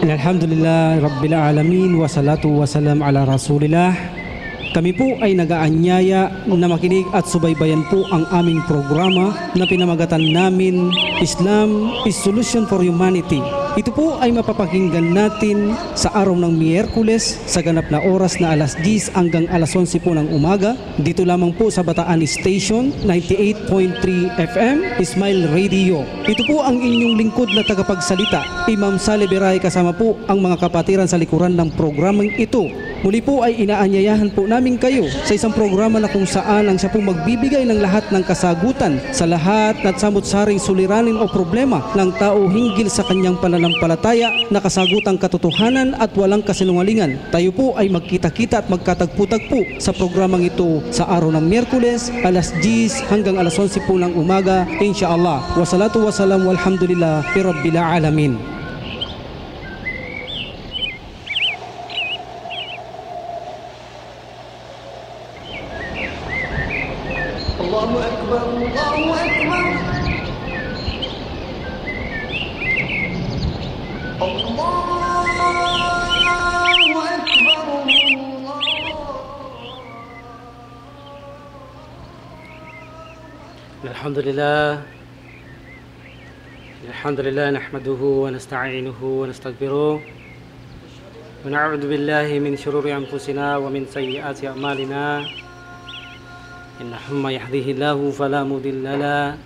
Alhamdulillah Rabbil Alamin wa salatu wa salam ala Rasulillah. Kami po ay nagaanyaya na makinig at subaybayan po ang aming programa na pinamagatan namin Islam is Solution for Humanity. Ito po ay mapapakinggan natin sa araw ng Miyerkules sa ganap na oras na alas 10 hanggang alas 11 po ng umaga. Dito lamang po sa Bataan Station 98.3 FM Smile Radio. Ito po ang inyong lingkod na tagapagsalita, Imam Saleh Beray, kasama po ang mga kapatiran sa likuran ng programang ito. Muli po ay inaanyayahan po namin kayo sa isang programa na kung saan ang siya po magbibigay ng lahat ng kasagutan sa lahat at samot-saring suliranin o problema ng tao hinggil sa kanyang pananampalataya na kasagutang katotohanan at walang kasinungalingan. Tayo po ay magkita-kita at magkatagpo-tagpo sa programang ito sa araw ng Miyerkules, alas 10 hanggang alas 11 po ng umaga, insyaAllah. Wassalatu wassalam walhamdulillah Rabbil Alamin. Allahu Akbar, Allahu Akbar. Allahu Akbar, Alhamdulillah nahmaduhu wa nasta'inuhu wa nastaghfiruh wa na'udzu billahi min shururi anfusina wa min sayyiati a'malina. إنه من يهده الله فلا مضل له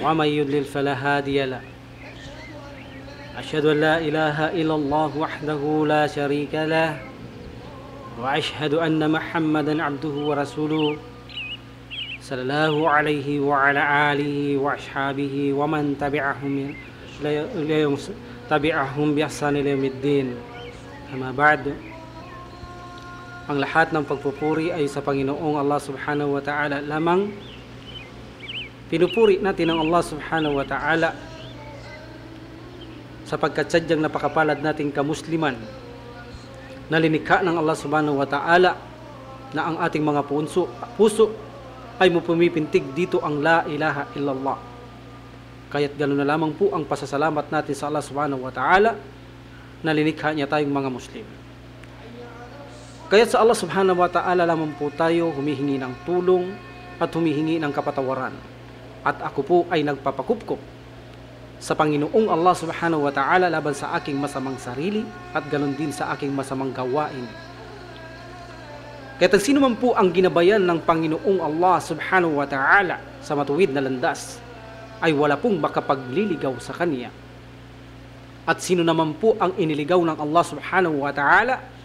ومن يضلل فلا هادي له أشهد أن لا إله إلا الله وحده لا شريك له وأشهد أن محمدا عبده ورسوله صلى الله عليه وعلى آله وأصحابه ومن تبعهم بإحسان إلى يوم الدين. أما بعد, ang lahat ng pagpupuri ay sa Panginoong Allah Subhanahu wa Ta'ala lamang. Pinupuri natin ang Allah Subhanahu wa Ta'ala sapagkat sadyang napakapalad nating kamusliman na linikha ng Allah Subhanahu wa Ta'ala na ang ating mga puso ay pumipintig dito ang la ilaha illallah. Kaya't ganoon na lamang po ang pasasalamat natin sa Allah Subhanahu wa Ta'ala na linikha niya tayong mga Muslim. Kaya sa Allah Subhanahu wa Ta'ala lamang po tayo humihingi ng tulong at humihingi ng kapatawaran. At ako po ay nagpapakupkop sa Panginoong Allah Subhanahu wa Ta'ala laban sa aking masamang sarili at ganon din sa aking masamang gawain. Kaya sino man po ang ginabayan ng Panginoong Allah Subhanahu wa Ta'ala sa matuwid na landas ay wala pong makapagliligaw sa Kanya. At sino naman po ang iniligaw ng Allah Subhanahu wa Ta'ala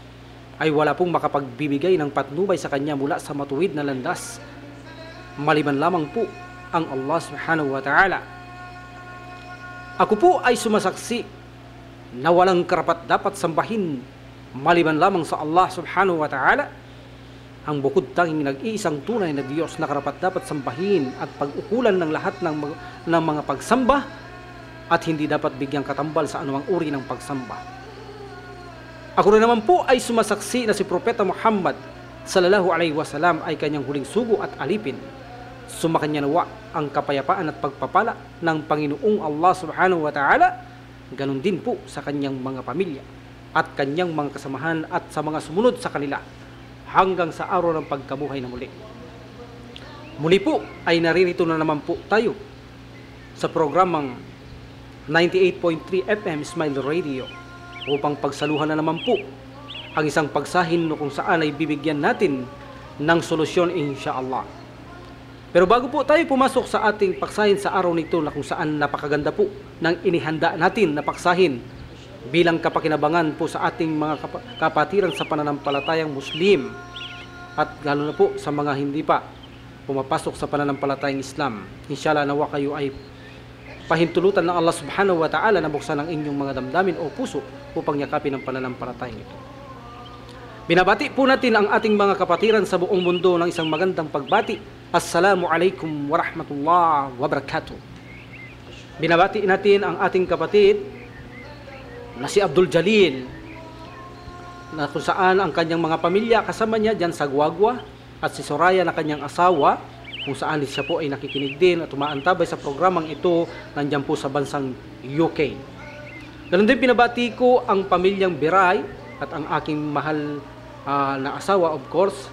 ay wala pong makapagbibigay ng patnubay sa Kanya mula sa matuwid na landas, maliban lamang po ang Allah Subhanahu wa Ta'ala. Ako po ay sumasaksi na walang karapat-dapat sambahin maliban lamang sa Allah Subhanahu wa Ta'ala, ang bukod tanging nag-iisang tunay na Diyos na karapat-dapat sambahin at pag-ukulan ng lahat ng mga pagsamba at hindi dapat bigyang katambal sa anumang uri ng pagsamba. Ako rin naman po ay sumasaksi na si Propeta Muhammad sallallahu alaihi wasallam ay kanyang huling sugo at alipin. Sumakanya nawa ang kapayapaan at pagpapala ng Panginoong Allah Subhanahu wa Ta'ala, ganun din po sa kanyang mga pamilya at kanyang mga kasamahan at sa mga sumunod sa kanila hanggang sa araw ng pagkabuhay na muli. Muli po ay naririto na naman po tayo sa programang 98.3 FM Smile Radio upang pagsaluhan na naman po ang isang pagsahin kung saan ay bibigyan natin ng solusyon insyaAllah. Pero bago po tayo pumasok sa ating pagsahin sa araw nito na kung saan napakaganda po ng inihanda natin na pagsahin bilang kapakinabangan po sa ating mga kapatiran sa pananampalatayang Muslim at lalo na po sa mga hindi pa pumapasok sa pananampalatayang Islam. Inshallah nawa kayo ay pahintulutan ng Allah Subhanahu wa Ta'ala na buksan ang inyong mga damdamin o puso upang yakapin ang pananampalatayang ito. Binabati po natin ang ating mga kapatiran sa buong mundo ng isang magandang pagbati. Assalamu alaikum warahmatullahi wabarakatuh. Binabati natin ang ating kapatid na si Abdul Jalil, na kung saan ang kanyang mga pamilya kasama niya dyan sa Guagua, at si Soraya na kanyang asawa, kung saan siya po ay nakikinig din at umaantabay sa programang ito nandyan po sa bansang UK. Ganun din pinabati ko ang pamilyang Biray at ang aking mahal na asawa, of course,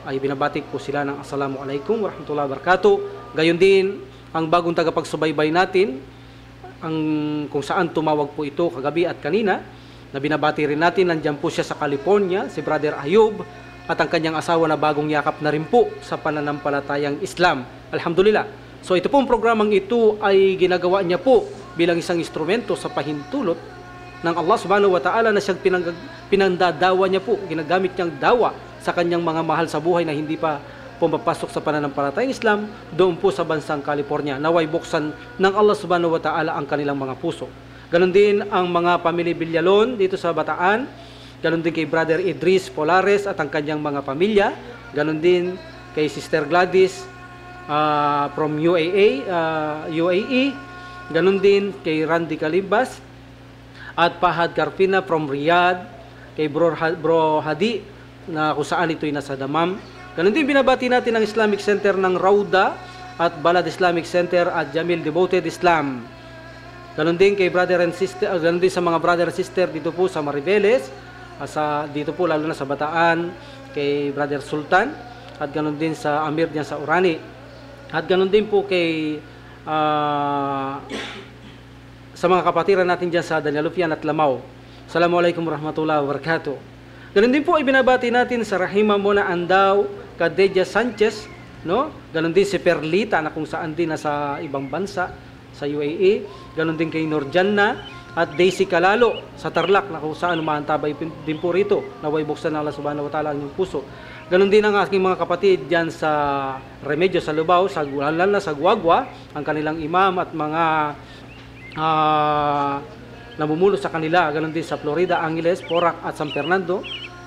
ay binabati ko sila ng Assalamualaikum warahmatullahi wabarakatuh. Gayon din ang bagong tagapagsubaybay natin, kung saan tumawag po ito kagabi at kanina, na binabati rin natin. Nandiyan po siya sa California, si Brother Ayub, at ang kanyang asawa na bagong yakap na rin po sa pananampalatayang Islam. Alhamdulillah. So ito pong programang ito ay ginagawa niya po bilang isang instrumento sa pahintulot ng Allah subhanahu wa ta'ala na siyang pinandadawa niya po, ginagamit niyang dawa sa kanyang mga mahal sa buhay na hindi pa pumapasok sa pananampalatayang Islam doon po sa bansang California. Naway buksan ng Allah subhanahu wa ta'ala ang kanilang mga puso. Ganon din ang mga pamilya Villalon dito sa Bataan. Ganon din kay Brother Idris Polares at ang kanyang mga pamilya. Ganon din kay Sister Gladys from UAE. Ganon din kay Randy Calibas at Fahad Carpina from Riyadh, kay Bro Hadi na kung saan ito'y nasa Damam. Ganon din binabati natin ang Islamic Center ng Rauda at Balad Islamic Center at Jamil Devoted Islam. Ganon din kay brother and sister, ganon din sa mga brother and sister dito po sa Mariveles, dito po lalo na sa Bataan, kay Brother Sultan, at ganon din sa Amir diyan sa Urani. At ganon din po kay sa mga kapatiran natin diyan sa Danialufian at Lamao. Assalamualaikum warahmatullahi wabarakatuh. Ganon din po ay binabati natin sa Rahima Mona Andaw, Kadeja Sanchez, no? Ganon din si Perlita na kung saan din nasa ibang bansa sa UAE. Ganon din kay Nurjanna at Daisy Kalalo sa Tarlac na kung saan umaantabay din po rito. Naway buksan ng Allah subhanahu wa ta'ala ang inyong puso. Ganon din ang aking mga kapatid diyan sa Remedyo sa Lubao, sa Gualan na sa Guagua, ang kanilang imam at mga namumulo sa kanila. Ganon din sa Florida, Angeles, Porac at San Fernando.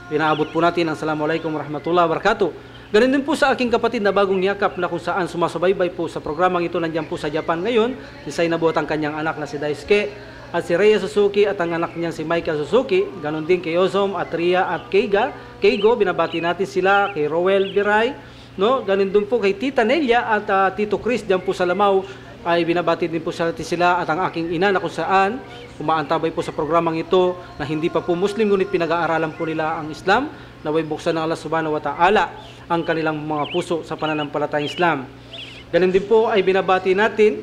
Pinaabot po natin ang Assalamualaikum warahmatullahi wabarakatuh. Ganon din po sa aking kapatid na bagong yakap na kung saan sumasubaybay po sa programang ito, nandiyan po sa Japan ngayon, si Sainabot ang kanyang anak na si Daisuke, at si Rhea Suzuki at ang anak niya si Micah Suzuki. Ganon din kay Ozom at Ria at Keigo, binabati natin sila, kay Rowell Biray, no? Ganon din po kay Tita Nelia at Tito Chris diyan po sa Lamao, ay binabati din po sa sila, at ang aking ina na kung saan umaantabay po sa programang ito na hindi pa po Muslim ngunit pinag-aaralan po nila ang Islam. Naway buksan ng Allah subhanahu wa ta'ala ang kanilang mga puso sa pananampalatayang Islam. Ganun din po ay binabati natin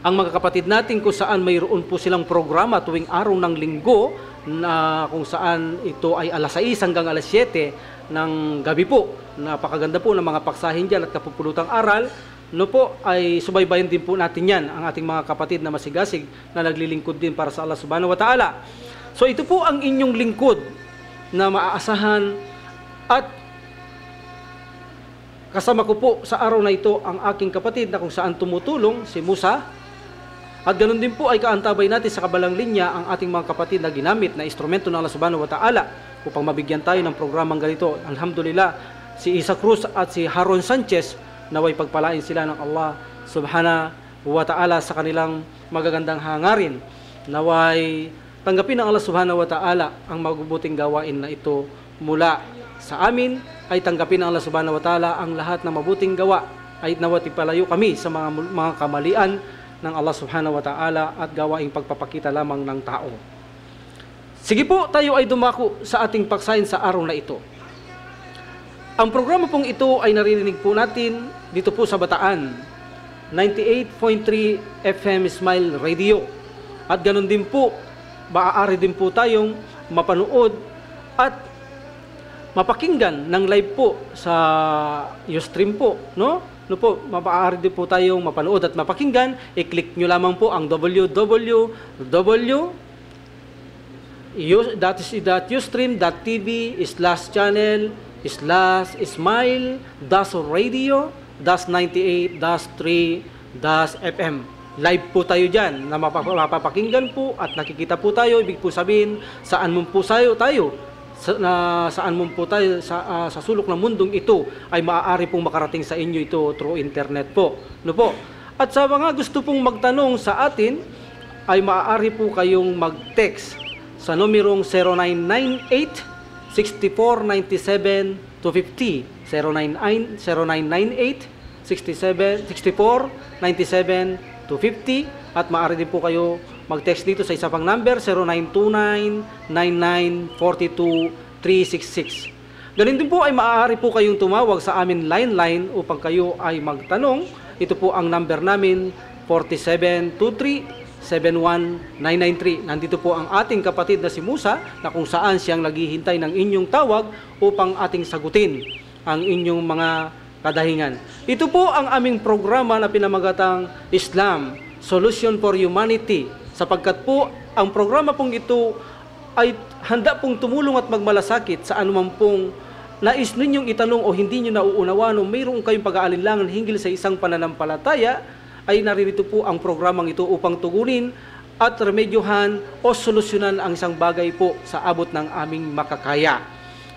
ang mga kapatid natin kung saan mayroon po silang programa tuwing araw ng linggo na kung saan ito ay alas 6 hanggang alas 7 ng gabi po. Napakaganda po ng mga paksahin dyan at kapupulutang aral. No po, ay subaybayan din po natin yan, ang ating mga kapatid na masigasig na naglilingkod din para sa Allah subhanahu wa ta'ala. So ito po ang inyong lingkod na maaasahan, at kasama ko po sa araw na ito ang aking kapatid na kung saan tumutulong, si Musa. At ganun din po ay kaantabay natin sa kabalang linya ang ating mga kapatid na ginamit na instrumento ng Allah subhanahu wa ta'ala upang mabigyan tayo ng programang ganito. Alhamdulillah, si Isa Cruz at si Haron Sanchez, naway pagpalain sila ng Allah subhanahu wa ta'ala sa kanilang magagandang hangarin. Naway tanggapin ng Allah subhanahu wa ta'ala ang mabubuting gawain na ito mula sa amin, ay tanggapin ng Allah subhanahu wa ta'ala ang lahat ng mabuting gawa, ay nawati palayo kami sa mga kamalian ng Allah subhanahu wa ta'ala at gawaing pagpapakita lamang ng tao. Sige po, tayo ay dumako sa ating paksayin sa araw na ito. Ang programa pong ito ay naririnig po natin dito po sa Bataan, 98.3 FM Smile Radio. At ganun din po, maaari din po tayong mapanood at mapakinggan ng live po sa Ustream po, no? No po, maaari din po tayong mapanood at mapakinggan. I-click nyo lamang po ang www.ustream.tv/channel/radio-radio-98-3-FM. Live po tayo dyan na mapapakinggan po at nakikita po tayo. Ibig po sabihin, saan mo po tayo saan mo po tayo sa sulok ng mundong ito ay maaari pong makarating sa inyo ito through internet po. No po? At sa mga gusto pong magtanong sa atin, ay maaari po kayong mag-text sa numerong 0998-6497-250, 0998-6497-250, at maaari din po kayo Mag-text dito sa isa pang number, 0929-9942-366. Ganun din po ay maaari po kayong tumawag sa amin line upang kayo ay magtanong. Ito po ang number namin, 4723-71993. Nandito po ang ating kapatid na si Musa na kung saan siyang naghihintay ng inyong tawag upang ating sagutin ang inyong mga kadahingan. Ito po ang aming programa na pinamagatang Islam, Solution for Humanity, sapagkat po ang programa pong ito ay handa pong tumulong at magmalasakit sa anuman pong nais ninyong itanong o hindi nyo nauunawan o mayroong kayong pag-aalinlangan hinggil sa isang pananampalataya, ay naririto po ang programang ito upang tugunin at remedyohan o solusyonan ang isang bagay po sa abot ng aming makakaya.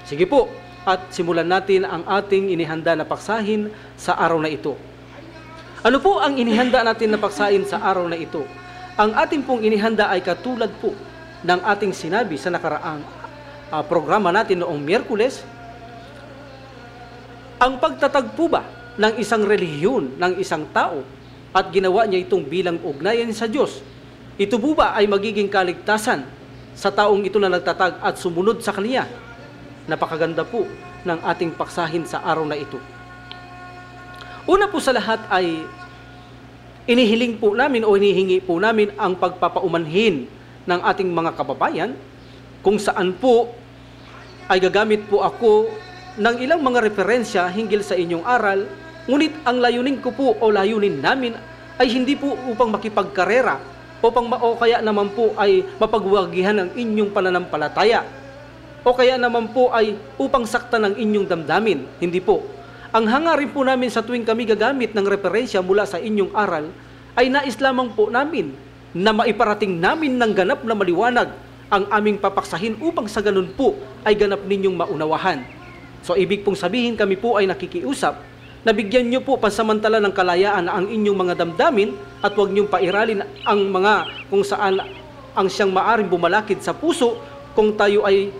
Sige po, at simulan natin ang ating inihanda na paksahin sa araw na ito. Ano po ang inihanda natin na paksahin sa araw na ito? Ang ating pong inihanda ay katulad po ng ating sinabi sa nakaraang programa natin noong Miyerkules. Ang pagtatagpo ba ng isang relihiyon ng isang tao at ginawa niya itong bilang ugnayan sa Diyos, ito po ba ay magiging kaligtasan sa taong ito na nagtatag at sumunod sa Kanya? Napakaganda po ng ating paksahin sa araw na ito. Una po sa lahat ay inihiling po namin o inihingi po namin ang pagpapaumanhin ng ating mga kababayan, kung saan po ay gagamit po ako ng ilang mga referensya hinggil sa inyong aral, ngunit ang layunin ko po o layunin namin ay hindi po upang makipagkarera o kaya naman po ay mapagwagihan ang inyong pananampalataya o kaya naman po ay upang saktan ang inyong damdamin. Hindi po. Ang hangarin po namin sa tuwing kami gagamit ng referensya mula sa inyong aral ay nais lamang po namin na maiparating namin ng ganap na maliwanag ang aming papaksahin upang sa ganun po ay ganap ninyong maunawahan. So ibig pong sabihin, kami po ay nakikiusap na bigyan nyo po pansamantala ng kalayaan ang inyong mga damdamin at huwag nyong pairalin ang mga kung saan ang siyang maaring bumalakid sa puso kung tayo ay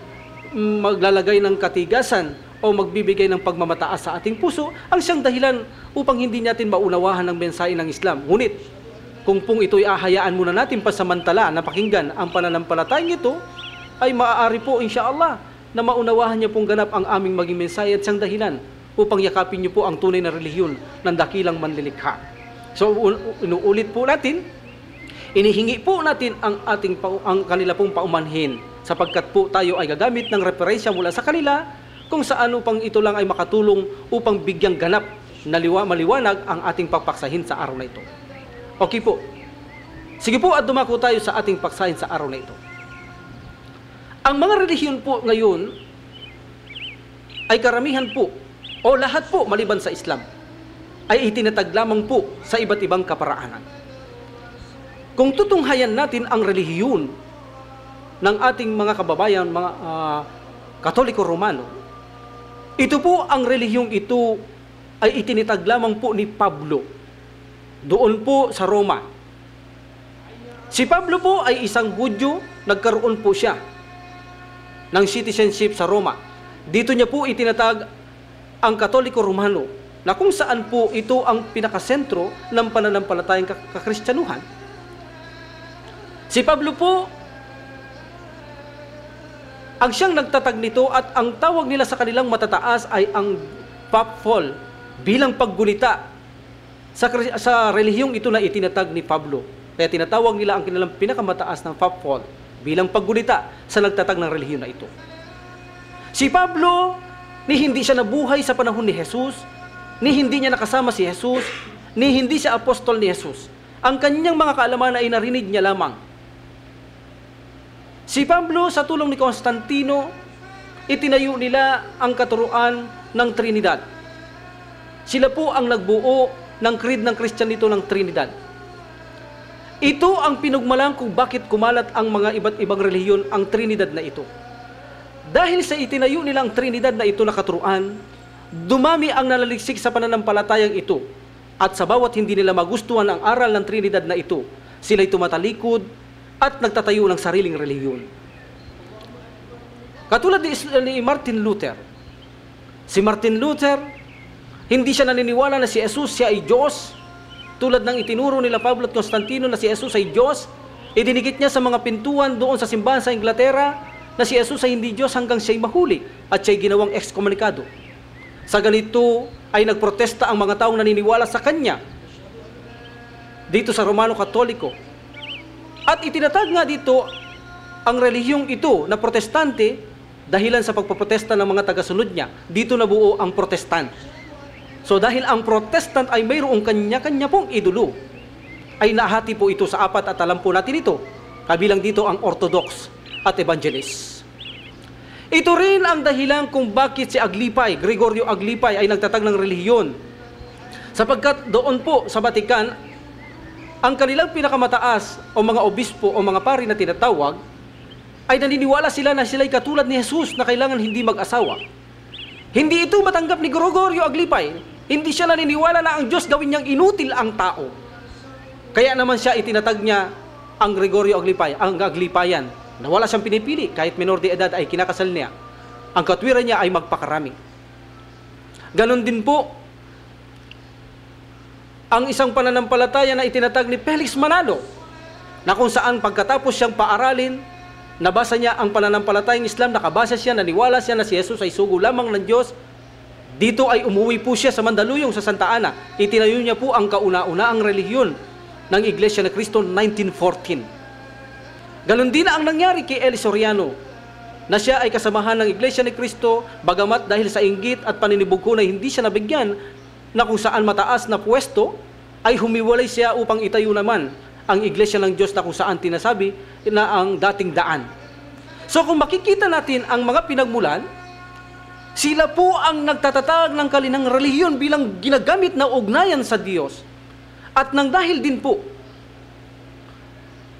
maglalagay ng katigasan o magbibigay ng pagmamataas sa ating puso, ang siyang dahilan upang hindi natin maunawahan ang mensahe ng Islam. Ngunit, kung pong ito'y ahayaan muna natin pasamantala na pakinggan ang pananampalatayang ito, ay maaari po insyaAllah na maunawahan niyo pong ganap ang aming maging mensahe at siyang dahilan upang yakapin niyo po ang tunay na relihiyon ng dakilang manlilikha. So, inuulit po natin, inihingi po natin ang kanila pong paumanhin sapagkat po tayo ay gagamit ng referensya mula sa kanila kung saan upang ito lang ay makatulong upang bigyang ganap na maliwanag ang ating pagpaksahin sa araw na ito. Okay po. Sige po at dumako tayo sa ating paksahin sa araw na ito. Ang mga relihiyon po ngayon ay karamihan po o lahat po maliban sa Islam ay itinatag lamang po sa iba't ibang kaparaanan. Kung tutunghayan natin ang relihiyon ng ating mga kababayan, mga Katoliko Romano, ito po ang relihiyong ito ay itinatag lamang po ni Pablo doon po sa Roma. Si Pablo po ay isang Hudyo, nagkaroon po siya ng citizenship sa Roma. Dito niya po itinatag ang Katoliko Romano na kung saan po ito ang pinakasentro ng pananampalatayang kakristyanuhan. Si Pablo po ang siyang nagtatag nito at ang tawag nila sa kanilang matataas ay ang Papfol bilang paggunita sa relihiyong ito na itinatag ni Pablo. Kaya tinatawag nila ang kanilang pinakamataas ng Papfol bilang paggunita sa nagtatag ng relihiyon na ito. Si Pablo, ni hindi siya nabuhay sa panahon ni Jesus, ni hindi niya nakasama si Jesus, ni hindi siya apostol ni Jesus. Ang kanyang mga kaalaman ay narinig niya lamang. Si Pablo, sa tulong ni Constantino, itinayo nila ang katuruan ng Trinidad. Sila po ang nagbuo ng creed ng Kristyanito ng Trinidad. Ito ang pinugmalan kung bakit kumalat ang mga iba't ibang relihiyon ang Trinidad na ito. Dahil sa itinayo nilang Trinidad na ito na katuruan, dumami ang nalaliksik sa pananampalatayang ito. At sa bawat hindi nila magustuhan ang aral ng Trinidad na ito, sila'y tumatalikod at nagtatayo ng sariling relihiyon. Katulad ni Martin Luther. Si Martin Luther, hindi siya naniniwala na si Jesus siya ay Diyos, tulad ng itinuro nila Pablo at Constantino na si Jesus ay Diyos, Idinikit niya sa mga pintuan doon sa simbahan sa Inglaterra na si Jesus ay hindi Diyos hanggang siya'y mahuli at siya'y ginawang ekskomunikado. Sa ganito ay nagprotesta ang mga taong naniniwala sa kanya dito sa Romano Katoliko. At itinatag nga dito ang relihiyong ito na protestante dahilan sa pagpaprotesta ng mga tagasunod niya. Dito nabuo ang protestant. So dahil ang protestant ay mayroong kanya-kanya pong idolo, ay nahati po ito sa apat at alam po natin ito. Kabilang dito ang Orthodox at Evangelist. Ito rin ang dahilan kung bakit si Aglipay, Gregorio Aglipay ay nagtatag ng relihiyon. Sapagkat doon po sa Vatican, ang kanilang pinakamataas o mga obispo o mga pari na tinatawag, ay naniniwala sila na sila'y katulad ni Jesus na kailangan hindi mag-asawa. Hindi ito matanggap ni Gregorio Aglipay. Hindi siya naniniwala na ang Diyos gawin niyang inutil ang tao. Kaya naman siya itinatag niya ang Gregorio Aglipay, ang Aglipayan, na wala siyang pinipili, kahit minor de edad ay kinakasal niya. Ang katwiran niya ay magpakarami. Ganon din po ang isang pananampalataya na itinatag ni Felix Manalo, na kung saan pagkatapos siyang paaralin, nabasa niya ang pananampalatayang Islam, nakabasa siya, naniwala siya na si Jesus ay sugo lamang ng Diyos. Dito ay umuwi po siya sa Mandaluyong sa Santa Ana. Itinayo niya po ang kauna-unaang relihiyon ng Iglesia ni Cristo 1914. Ganon din ang nangyari kay Eli Soriano, na siya ay kasamahan ng Iglesia ni Cristo, bagamat dahil sa inggit at paninibugho na hindi siya nabigyan na kung saan mataas na pwesto, ay humiwalay siya upang itayo naman ang Iglesia ng Diyos na kung saan tinasabi na ang dating daan. So kung makikita natin ang mga pinagmulan, sila po ang nagtatatag ng kanilang relihiyon bilang ginagamit na ugnayan sa Diyos. At nang dahil din po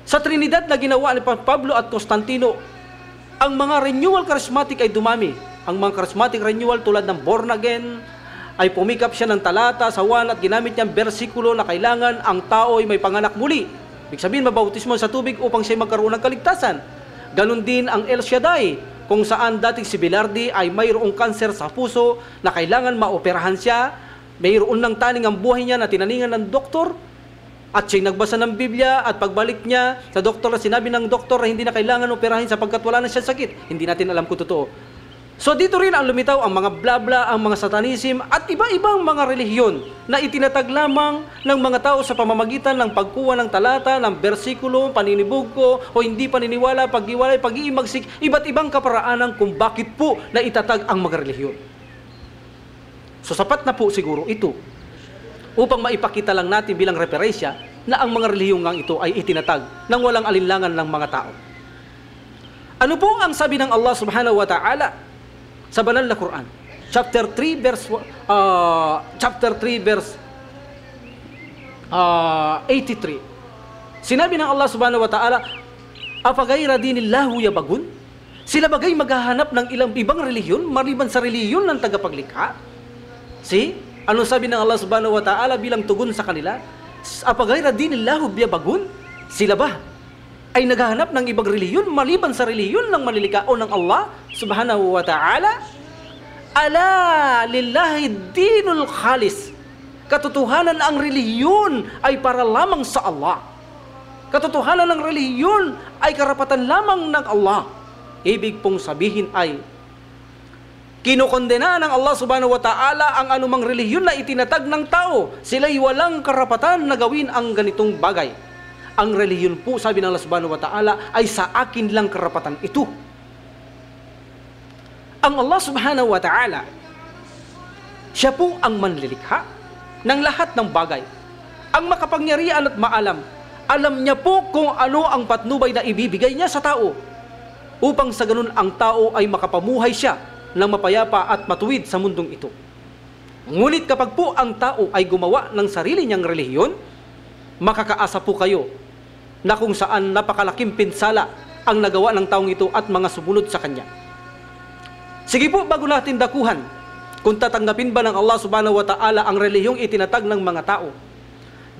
sa Trinidad na ginawa ni Pablo at Constantino, ang mga renewal charismatic ay dumami. Ang mga charismatic renewal tulad ng born again, ay pumikap siya ng talata sa 1 at ginamit niyang bersikulo na kailangan ang tao ay may panganak muli. Ibig sabihin, mabautismo sa tubig upang siya magkaroon ng kaligtasan. Ganon din ang El Shaddai, kung saan dating si Bilardi ay mayroong kanser sa puso na kailangan maoperahan siya. Mayroon ng taning ang buhay niya na tinaningan ng doktor. At siya'y nagbasa ng Biblia at pagbalik niya sa doktor na sinabi ng doktor na hindi na kailangan operahin sapagkat wala na siyang sakit. Hindi natin alam kung totoo. So dito rin ang lumitaw ang mga blabla, ang mga satanism at iba-ibang mga relihiyon na itinatag lamang ng mga tao sa pamamagitan ng pagkuha ng talata, ng bersikulo, paninibugho o hindi paniniwala, pag-iwalay, pag-iimagsik, iba't ibang kaparaanan kung bakit po na itatag ang mga relihiyon. So sapat na po siguro ito upang maipakita lang natin bilang referensya na ang mga relihiyong ngang ito ay itinatag nang walang alinlangan ng mga tao. Ano po ang sabi ng Allah subhanahu wa ta'ala sa banal na Quran? Chapter 3 verse 83. Sinabi ng Allah subhanahu wa ta'ala, "Afagayra dinillahu yabagun?" Sila bagay maghahanap ng ilang ibang relihiyon maliban sa relihiyon ng tagapaglikha? See? Ano sabi ng Allah subhanahu wa ta'ala bilang tugon sa kanila? Apagayra dinillahu biyabagun? Sila ba ay naghahanap ng ibang relihiyon maliban sa relihiyon ng manilikao ng Allah subhanahu wa ta'ala? Ala lillahi dinul khalis. Katotohanan ang relihiyon ay para lamang sa Allah. Katotohanan ng relihiyon ay karapatan lamang ng Allah. Ibig pong sabihin ay kinukondena ng Allah subhanahu wa ta'ala ang anumang relihiyon na itinatag ng tao. Sila'y walang karapatan na gawin ang ganitong bagay. Ang relihiyon po, sabi ng Allah subhanahu wa ta'ala, ay sa akin lang karapatan ito. Ang Allah subhanahu wa ta'ala, siya po ang manlilikha ng lahat ng bagay. Ang makapangyarihan at maalam. Alam niya po kung ano ang patnubay na ibibigay niya sa tao upang sa ganun ang tao ay makapamuhay siya ng mapayapa at matuwid sa mundong ito. Ngunit kapag po ang tao ay gumawa ng sarili niyang relihiyon, makakaasa po kayo na kung saan napakalaking pinsala ang nagawa ng taong ito at mga sumunod sa kanya. Sige po, bago natin dakuhan kung tatanggapin ba ng Allah subhanahu wa ta'ala ang relihiyong itinatag ng mga tao,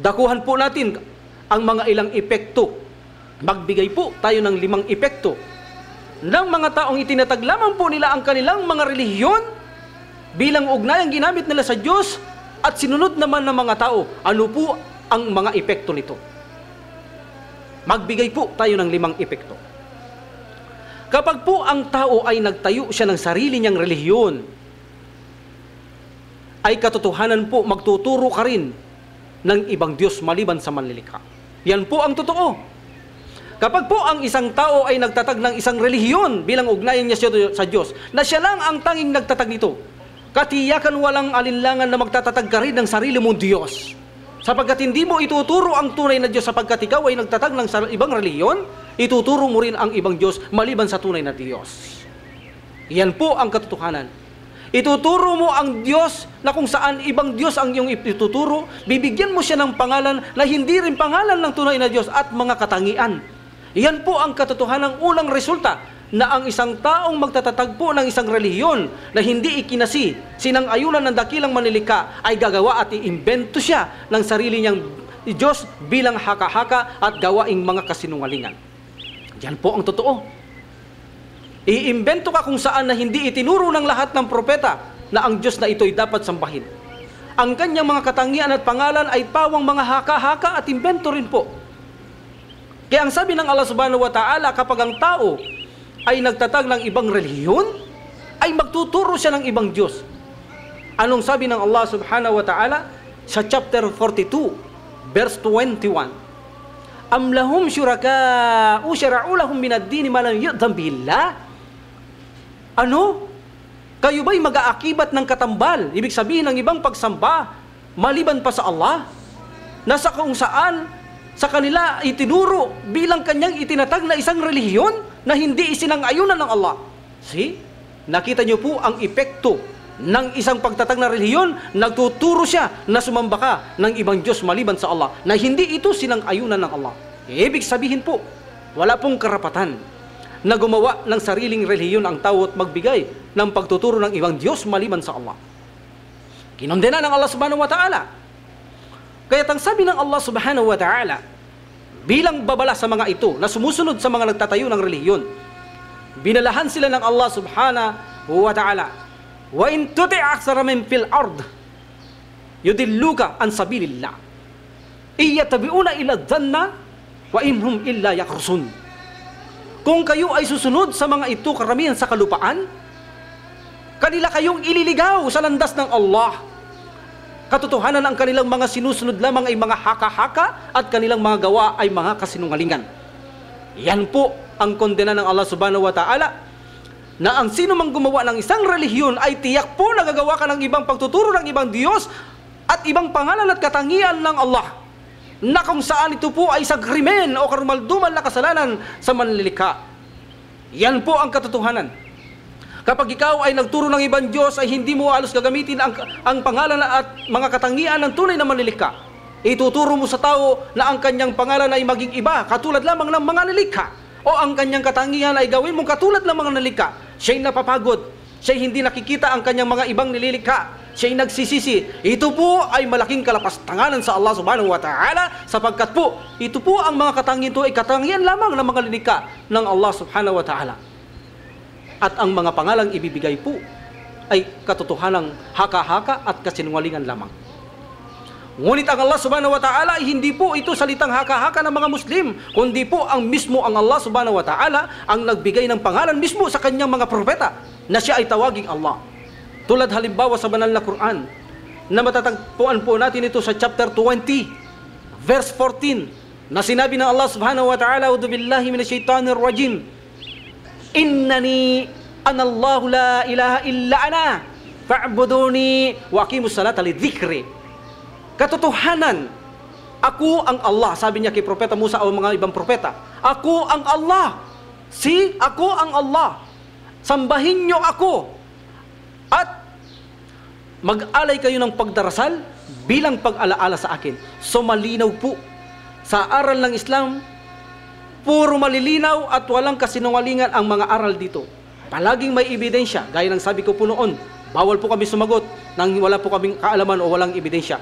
dakuhan po natin ang mga ilang epekto. Magbigay po tayo ng 5 epekto ng mga taong itinatag lamang po nila ang kanilang mga relihiyon bilang ugnayang ginamit nila sa Diyos at sinunod naman ng mga tao. Ano po ang mga epekto nito? Magbigay po tayo ng 5 epekto. Kapag po ang tao ay nagtayo siya ng sarili niyang relihiyon, ay katotohanan po magtuturo ka rin ng ibang Diyos maliban sa manlilikha. Yan po ang totoo. Kapag po ang isang tao ay nagtatag ng isang relihiyon bilang ugnayan niya sa Diyos, na siya lang ang tanging nagtatag nito, katiyakan walang alinlangan na magtatatag ka rin ng sarili mong Diyos. Sapagkat hindi mo ituturo ang tunay na Diyos, sapagkat ikaw ay nagtatag ng ibang relihiyon, ituturo mo rin ang ibang Diyos maliban sa tunay na Diyos. Yan po ang katotohanan. Ituturo mo ang Diyos na kung saan ibang Diyos ang iyong ituturo, bibigyan mo siya ng pangalan na hindi rin pangalan ng tunay na Diyos at mga katangian. Yan po ang katotohanan ng unang resulta na ang isang taong magtatatagpo ng isang relihiyon na hindi ikinasi, sinang-ayunan ng dakilang manlilikha, ay gagawa at iimbento siya ng sarili niyang Diyos bilang haka-haka at gawaing mga kasinungalingan. Yan po ang totoo. Iimbento ka kung saan na hindi itinuro ng lahat ng propeta na ang Diyos na ito'y dapat sambahin. Ang kanyang mga katangian at pangalan ay pawang mga haka-haka at imbento rin po. Kaya ang sabi ng Allah subhanahu wa ta'ala, kapag ang tao ay nagtatag ng ibang relihiyon, ay magtuturo siya ng ibang Diyos. Anong sabi ng Allah subhanahu wa ta'ala sa chapter 42, verse 21? Am lahum syuraka'u syara'u lahum minad dini ma lam yu'dhan billah? Ano? Kayo ba'y mag-aakibat ng katambal? Ibig sabihin ng ibang pagsamba maliban pa sa Allah? Nasa kung saan sa kanila itinuro bilang kanyang itinatag na isang relihiyon na hindi isinang-ayunan ng Allah. See? Nakita niyo po ang epekto ng isang pagtatag na relihiyon. Nagtuturo siya na sumamba ka ng ibang Diyos maliban sa Allah, na hindi ito sinang-ayunan ng Allah. Ibig sabihin po, wala pong karapatan na gumawa ng sariling relihiyon ang tao at magbigay ng pagtuturo ng ibang Diyos maliban sa Allah. Kinondena ng Allah subhanahu wa ta'ala. Kaya ang sabi ng Allah subhanahu wa ta'ala, bilang babala sa mga ito na sumusunod sa mga nagtatayo ng relihiyon, binalahan sila ng Allah subhanahu wa ta'ala, wa in tuti' aktsara min fil ard yudilluka an sabilillah iyatabi'una ila dhanna wa inhum illa yakhrusun. Kung kayo ay susunod sa mga ito, karamihan sa kalupaan, kanila kayong ililigaw sa landas ng Allah. Katotohanan ang kanilang mga sinusunod lamang ay mga haka-haka at kanilang mga gawa ay mga kasinungalingan. Yan po ang kondena ng Allah subhanahu wa ta'ala, na ang sino mang gumawa ng isang relihiyon ay tiyak po nagagawa ka ng ibang pagtuturo ng ibang Diyos at ibang pangalan at katangian ng Allah, na kung saan ito po ay isang krimen o karumalduman na kasalanan sa manlilikha. Yan po ang katotohanan. Kapag ikaw ay nagturo ng ibang Diyos, ay hindi mo halos gagamitin ang pangalan at mga katangian ng tunay na manlilikha. Ituturo mo sa tao na ang kanyang pangalan ay maging iba, katulad lamang ng mga nilikha. O ang kanyang katangian ay gawin mong katulad ng mga nilikha. Siya'y napapagod. Siya'y hindi nakikita ang kanyang mga ibang nililikha. Siya'y nagsisisi. Ito po ay malaking kalapastanganan sa Allah subhanahu wa ta'ala, sapagkat po, ito po ang mga katangian ito ay katangian lamang ng mga nilikha ng Allah subhanahu wa ta'ala. At ang mga pangalang ibibigay po ay katotohanang haka-haka at kasinungalingan lamang. Ngunit ang Allah subhanahu wa ta'ala ay hindi po ito salitang haka-haka ng mga Muslim, kundi po ang mismo ang Allah subhanahu wa ta'ala ang nagbigay ng pangalan mismo sa kanyang mga propeta na siya ay tawaging Allah. Tulad halimbawa sa banal na Quran, na matatagpuan po natin ito sa chapter 20, verse 14, na sinabi ng Allah subhanahu wa ta'ala, "A'udhu billahi minasyaitanir rajim. Innani anallahu la ilaha illa ana fa'buduni wa aqimus salata lidzikri." Katotohanan, ako ang Allah, sabi niya kay Propeta Musa o mga ibang propeta. Ako ang Allah. Ako ang Allah. Sambahin niyo ako. At mag-alay kayo ng pagdarasal bilang pag-alaala sa akin. So malinaw po sa aral ng Islam, puro malilinaw at walang kasinungalingan ang mga aral dito. Palaging may ebidensya. Gaya ng sabi ko po noon, bawal po kami sumagot nang wala po kaming kaalaman o walang ebidensya.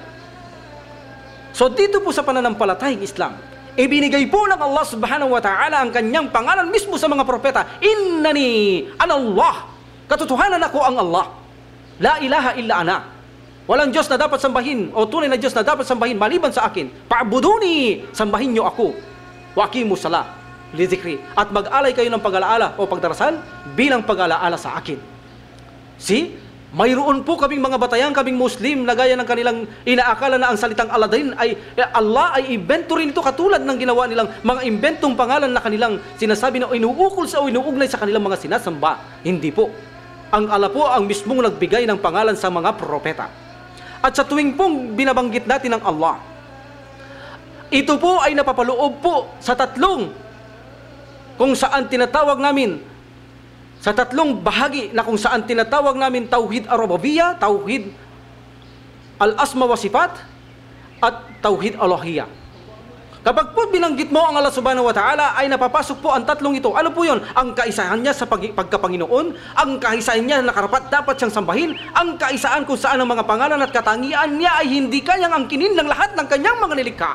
So dito po sa pananampalatayang Islam, ibinigay po ng Allah subhanahu wa ta'ala ang kanyang pangalan mismo sa mga propeta. Innani anallah. Katotohanan ako ang Allah. La ilaha illa ana. Walang Diyos na dapat sambahin o tunay na Diyos na dapat sambahin maliban sa akin. Fa'buduni. Sambahin niyo ako. wa aqimus salah li dhikri, at mag-alay kayo ng pag-alaala o pagdarasal bilang pag-alaala sa akin. See? Mayroon po kaming mga batayan, kaming Muslim na gaya ng kanilang inaakala na ang salitang Aladdin ay Allah ay invento rin ito, katulad ng ginawa nilang mga inventong pangalan na kanilang sinasabi na inuukol sa o inuugnay sa kanilang mga sinasamba. Hindi po. Ang Allah po ang mismong nagbigay ng pangalan sa mga propeta. At sa tuwing pong binabanggit natin ng Allah, ito po ay napapaloob po sa tatlong kung saan tinatawag namin, sa tatlong bahagi na kung saan tinatawag namin Tauhid Ar-Rububiyya, Tauhid Al-Asma wa Sifat, at Tauhid Al-Uluhiyya. Kapag po binanggit mo ang Allah Subhanahu wa Ta'ala, ay napapasok po ang tatlong ito. Ano po yun? Ang kaisahan niya sa pagkapanginoon, ang kaisahan niya na karapat dapat siyang sambahin, ang kaisahan kung saan ang mga pangalan at katangian niya ay hindi kayang angkinin ng lahat ng kanyang mga nilikha.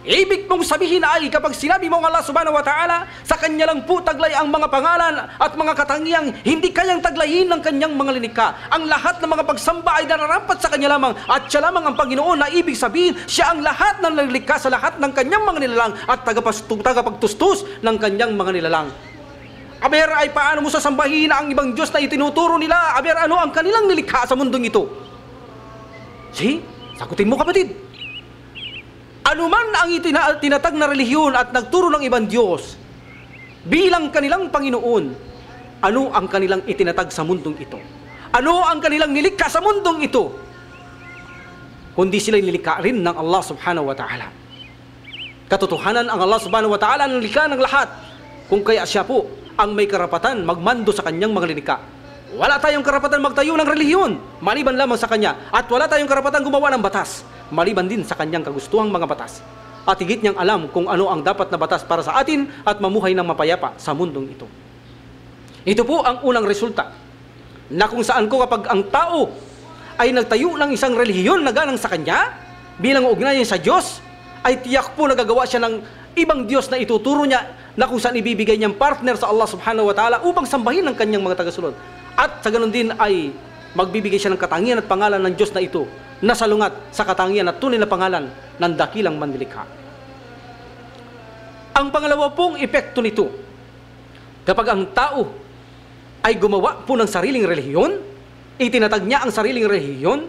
Ibig mong sabihin ay kapag sinabi mo ang Allah Subhanahu wa Ta'ala, sa kanya lang po taglay ang mga pangalan at mga katangiang hindi kayang taglayin ng kanyang mga linikha. Ang lahat ng mga pagsamba ay nararapat sa kanya lamang, at siya lamang ang Panginoon, na ibig sabihin siya ang lahat ng lilikha sa lahat ng kanyang mga nilalang at tagapagtustos ng kanyang mga nilalang. Aber, ay paano mo sasambahin ang ibang Diyos na itinuturo nila? Aber, ano ang kanilang nilikha sa mundong ito? See? Sagutin mo, kapatid. Ano man ang tinatag na relihiyon at nagturo ng ibang Diyos bilang kanilang Panginoon, ano ang kanilang itinatag sa mundong ito? Ano ang kanilang nilikha sa mundong ito? Kundi sila nilikha rin ng Allah Subhanahu wa Ta'ala. Katotohanan, ang Allah Subhanahu wa Ta'ala ang nilikha ng lahat, kung kaya siya po ang may karapatan magmando sa kanyang mga linikha. Wala tayong karapatan magtayo ng relihiyon maliban lamang sa kanya, at wala tayong karapatan gumawa ng batas maliban din sa kanyang kagustuhang mga batas. At higit niyang alam kung ano ang dapat na batas para sa atin at mamuhay ng mapayapa sa mundong ito. Ito po ang unang resulta, na kung saan ko kapag ang tao ay nagtayo ng isang relihiyon na galang sa kanya bilang ugnayan sa Diyos, ay tiyak po nagagawa siya ng ibang Diyos na ituturo niya, na kung saan ibibigay niyang partner sa Allah Subhanahu wa Ta'ala upang sambahin ng kanyang mga tagasunod. At sa ganun din ay magbibigay siya ng katangian at pangalan ng Diyos na ito, na salungat sa katangian at tunay na pangalan ng dakilang manlilikha. Ang pangalawa pong epekto nito, kapag ang tao ay gumawa po ng sariling relihiyon, itinatag niya ang sariling relihiyon,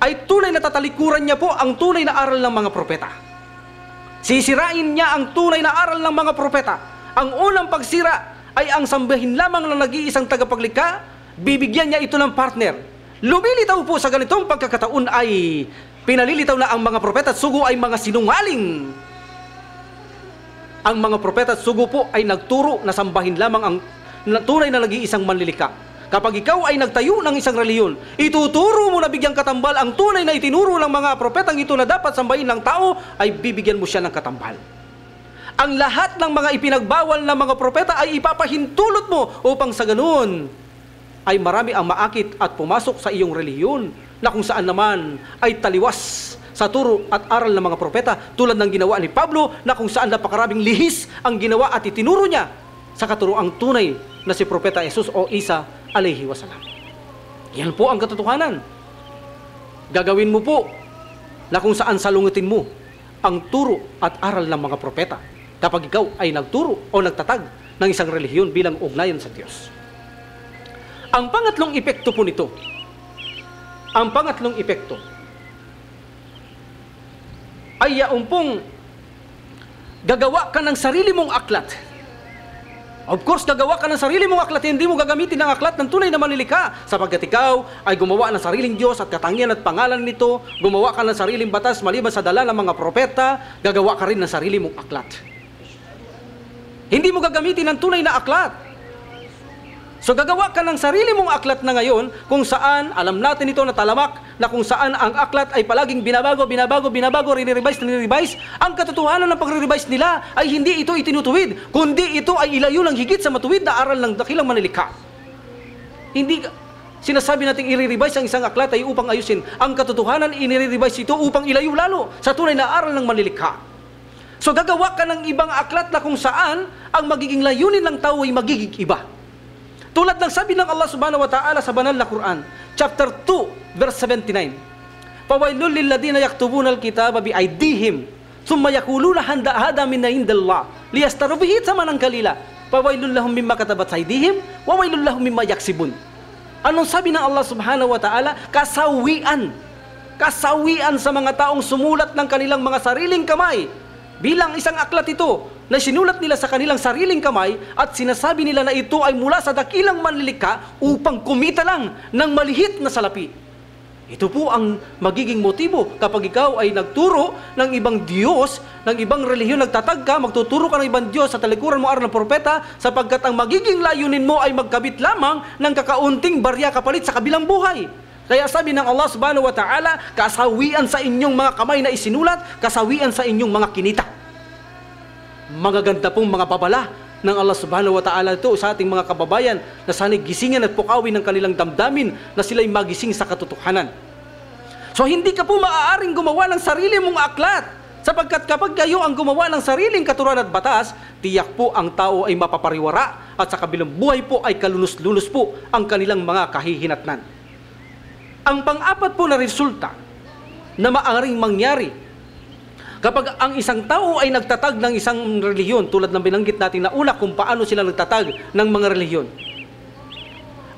ay tunay na tatalikuran niya po ang tunay na aral ng mga propeta. Sisirain niya ang tunay na aral ng mga propeta. Ang unang pagsira ay ang sambahin lamang ng nag-iisang tagapaglikha, bibigyan niya ito ng partner. Lumilitaw po sa ganitong pagkakataon ay pinalilitaw na ang mga propeta at sugo ay mga sinungaling. Ang mga propeta at sugo po ay nagturo na sambahin lamang ang tunay na nag-iisang manlilikha. Kapag ikaw ay nagtayo ng isang reliyon, ituturo mo na bigyang katambal ang tunay na itinuro ng mga propetang ito na dapat sambahin ng tao, ay bibigyan mo siya ng katambal. Ang lahat ng mga ipinagbawal ng mga propeta ay ipapahintulot mo upang sa ganoon ay marami ang maakit at pumasok sa iyong relihiyon, na kung saan naman ay taliwas sa turo at aral ng mga propeta, tulad ng ginawa ni Pablo, na kung saan napakaraming lihis ang ginawa at itinuro niya sa katuroang tunay na si Propeta Jesus o Isa alayhi wasalam. Yan po ang katotohanan. Gagawin mo po na kung saan salungutin mo ang turo at aral ng mga propeta kapag ikaw ay nagturo o nagtatag ng isang relihiyon bilang ugnayan sa Diyos. Ang pangatlong epekto po nito, ay yaumpong gagawa ka ng sarili mong aklat. Of course, gagawa ka ng sarili mong aklat, hindi mo gagamitin ang aklat ng tunay na manlilikha, sapagkat ikaw ay gumawa ng sariling Diyos at katangian at pangalan nito, gumawa ka ng sariling batas maliban sa dala ng mga propeta, gagawa ka rin ng sarili mong aklat. Hindi mo gagamitin ang tunay na aklat. So gagawa ka ng sarili mong aklat na ngayon, kung saan, alam natin ito na talamak, na kung saan ang aklat ay palaging binabago, rinirevise. Ang katotohanan ng pagre-revise nila ay hindi ito itinutuwid, kundi ito ay ilayo ng higit sa matuwid na aral ng dakilang manlilikha. Hindi sinasabi natin i-revise ang isang aklat ay upang ayusin. Ang katotohanan, i-revise ito upang ilayo lalo sa tunay na aral ng manlilikha. So gagawa ka ng ibang aklat na kung saan ang magiging layunin ng tao ay magiging iba. Tulad ng sabi ng Allah Subhanahu wa Ta'ala sa banal na Quran, chapter 2, verse 79. Fawailul lilladina yaktubuna al-kitaba biaydihim Summa yakuluna hada min indallah liyastaru bihi thamanan qalila. Fawailul lahum mimma katabat aydihim wa wailul lahum mimma yaksibun. Anong sabi ng Allah Subhanahu wa Ta'ala? Kasawian. Kasawian sa mga taong sumulat ng kanilang mga sariling kamay. Bilang isang aklat ito na sinulat nila sa kanilang sariling kamay at sinasabi nila na ito ay mula sa dakilang manlilikha upang kumita lang ng malihit na salapi. Ito po ang magiging motibo kapag ikaw ay nagturo ng ibang Diyos, ng ibang relihiyon, nagtatag ka, magtuturo ka ng ibang Diyos sa talikuran mo aral ng propeta, sapagkat ang magiging layunin mo ay magkabit lamang ng kakaunting barya kapalit sa kabilang buhay. Kaya sabi ng Allah Subhanahu wa Ta'ala, kasawian sa inyong mga kamay na isinulat, kasawian sa inyong mga kinita. Magaganda pong mga babala ng Allah Subhanahu wa Ta'ala ito sa ating mga kababayan na sana'y gisingin at pukawin ng kanilang damdamin na sila'y magising sa katotohanan. So hindi ka po maaaring gumawa ng sarili mong aklat, sapagkat kapag kayo ang gumawa ng sariling katuruan at batas, tiyak po ang tao ay mapapariwara at sa kabilang buhay po ay kalunos-lunos po ang kanilang mga kahihinatnan. Ang pang-apat po na resulta na maaaring mangyari kapag ang isang tao ay nagtatag ng isang relihiyon, tulad ng binanggit natin na una kung paano sila nagtatag ng mga relihiyon,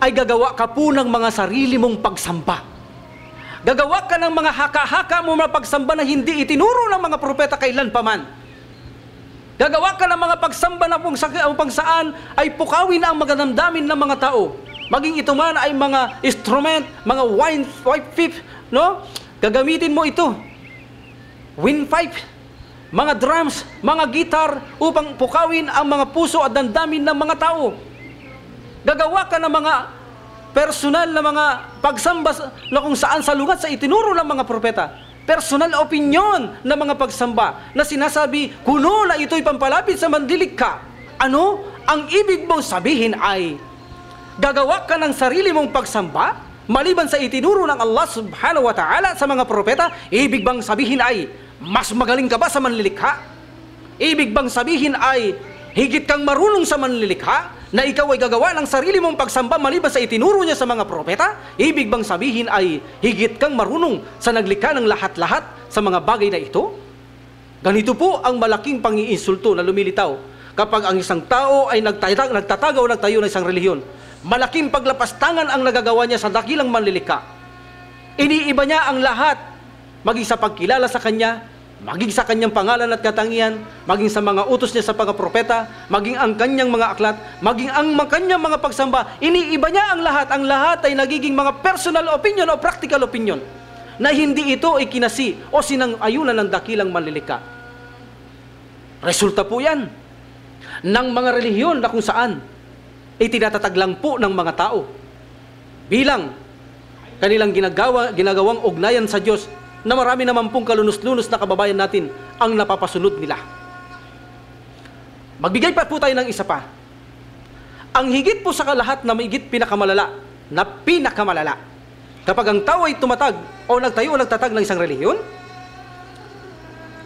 ay gagawa ka po ng mga sarili mong pagsamba. Gagawa ka ng mga haka-haka mo na pagsamba na hindi itinuro ng mga propeta kailan paman. Gagawa ka ng mga pagsamba na kung saan ay pukawin ang magdamdamin ng mga tao. Maging ito man ay mga instrument, mga white pipe, no? Gagamitin mo ito. Windpipe, mga drums, mga gitar, upang pukawin ang mga puso at damdamin ng mga tao. Gagawa ka ng mga personal na mga pagsamba na kung saan salungat sa itinuro ng mga propeta. Personal opinion na mga pagsamba na sinasabi, kuno na ito'y pampalapit sa manlilikha. Ano? Ang ibig mong sabihin ay, gagawa ka ng sarili mong pagsamba maliban sa itinuro ng Allah Subhanahu wa Ta'ala sa mga propeta. Ibig bang sabihin ay, mas magaling ka ba sa manlilikha? Ibig bang sabihin ay, higit kang marunong sa manlilikha, na ikaw ay gagawa ng sarili mong pagsamba maliban sa itinuro niya sa mga propeta? Ibig bang sabihin ay, higit kang marunong sa naglikha ng lahat-lahat sa mga bagay na ito? Ganito po ang malaking pangiinsulto na lumilitaw kapag ang isang tao ay nagtatagaw ng tayo ng isang relihiyon. Malaking paglapastangan ang nagagawa niya sa dakilang manlilikha. Iniiba niya ang lahat, maging sa pagkilala sa kanya, maging sa kanyang pangalan at katangian, maging sa mga utos niya sa mga propeta, maging ang kanyang mga aklat, maging ang kanyang mga pagsamba. Iniiba niya ang lahat. Ang lahat ay nagiging mga personal opinion o practical opinion na hindi ito ikinasi o sinang-ayunan ng dakilang manlilikha. Resulta po yan ng mga relihiyon na kung saan itinatatag lang po ng mga tao bilang kanilang ginagawang ugnayan sa Diyos, na marami naman pong kalunos-lunos na kababayan natin ang napapasunod nila. Magbigay pa po tayo ng isa pa. Ang higit po sa lahat na mahigit pinakamalala, kapag ang tao ay tumatag o nagtayo o nagtatag ng isang relihiyon,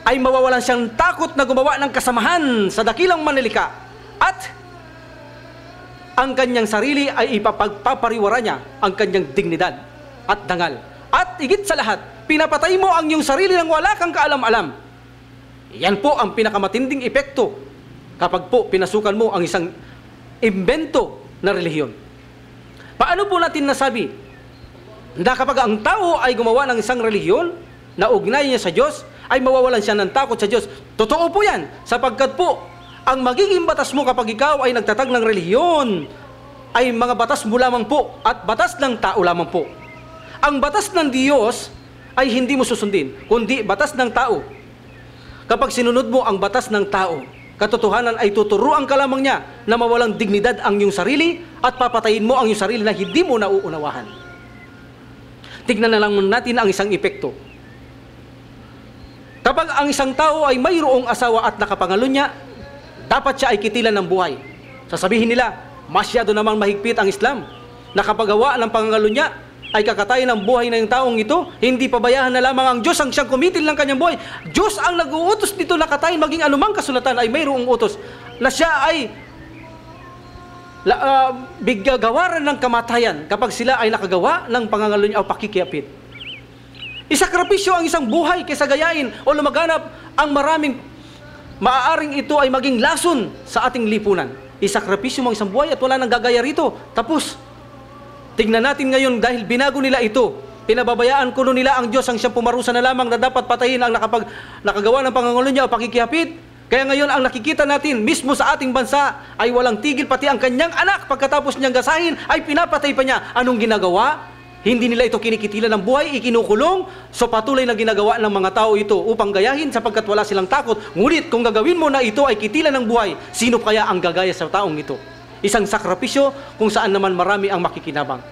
ay mawawalan siyang takot na gumawa ng kasamahan sa dakilang manlilikha, at ang kanyang sarili ay ipapagpapariwara niya ang kanyang dignidad at dangal. At higit sa lahat, pinapatay mo ang iyong sarili nang wala kang kaalam-alam. Yan po ang pinakamatinding epekto kapag po pinasukan mo ang isang imbento na relihiyon. Paano po natin nasabi na kapag ang tao ay gumawa ng isang relihiyon na ugnay niya sa Diyos, ay mawawalan siya ng takot sa Diyos? Totoo po yan, sapagkat po ang magiging batas mo kapag ikaw ay nagtatag ng relihiyon ay mga batas mo lamang po at batas ng tao lamang po. Ang batas ng Diyos ay hindi mo susundin, kundi batas ng tao. Kapag sinunod mo ang batas ng tao, katotohanan ay tuturuan ka lamang niya na mawalang dignidad ang iyong sarili at papatayin mo ang iyong sarili na hindi mo nauunawahan. Tignan na lang natin ang isang epekto. Kapag ang isang tao ay mayroong asawa at nakapangalo niya, dapat siya ay kitilan ng buhay. Sasabihin nila, masyado namang mahigpit ang Islam. Nakapagawa ng pangangalo niya ay kakatayin ang buhay ng taong ito, hindi pabayaan na lamang ang Diyos ang siyang kumitil ng kanyang buhay. Diyos ang nag-uutos dito na katayin, maging anumang kasulatan ay mayroong utos na siya ay bigagawaran ng kamatayan kapag sila ay nakagawa ng pangangalo niya o pakikiapit. Isakripisyo ang isang buhay kaysa gayain o lumaganap ang maraming maaaring ito ay maging lason sa ating lipunan. Isakripisyo mo ang isang buhay at wala nang gagaya rito. Tapos, tingnan natin ngayon dahil binago nila ito. Pinababayaan kuno nila ang Diyos ang siyang pumarusa na lamang na dapat patayin ang nakagawa ng pangangulo niya o pakikihapit. Kaya ngayon ang nakikita natin mismo sa ating bansa ay walang tigil, pati ang kanyang anak pagkatapos niyang gasahin ay pinapatay pa niya. Anong ginagawa? Hindi nila ito kinikitilan ng buhay, ikinukulong. So patuloy na ginagawa ng mga tao ito upang gayahin sapagkat wala silang takot. Ngunit kung gagawin mo na ito ay kitilan ng buhay, sino kaya ang gagaya sa taong ito? Isang sakripisyo kung saan naman marami ang makikinabang.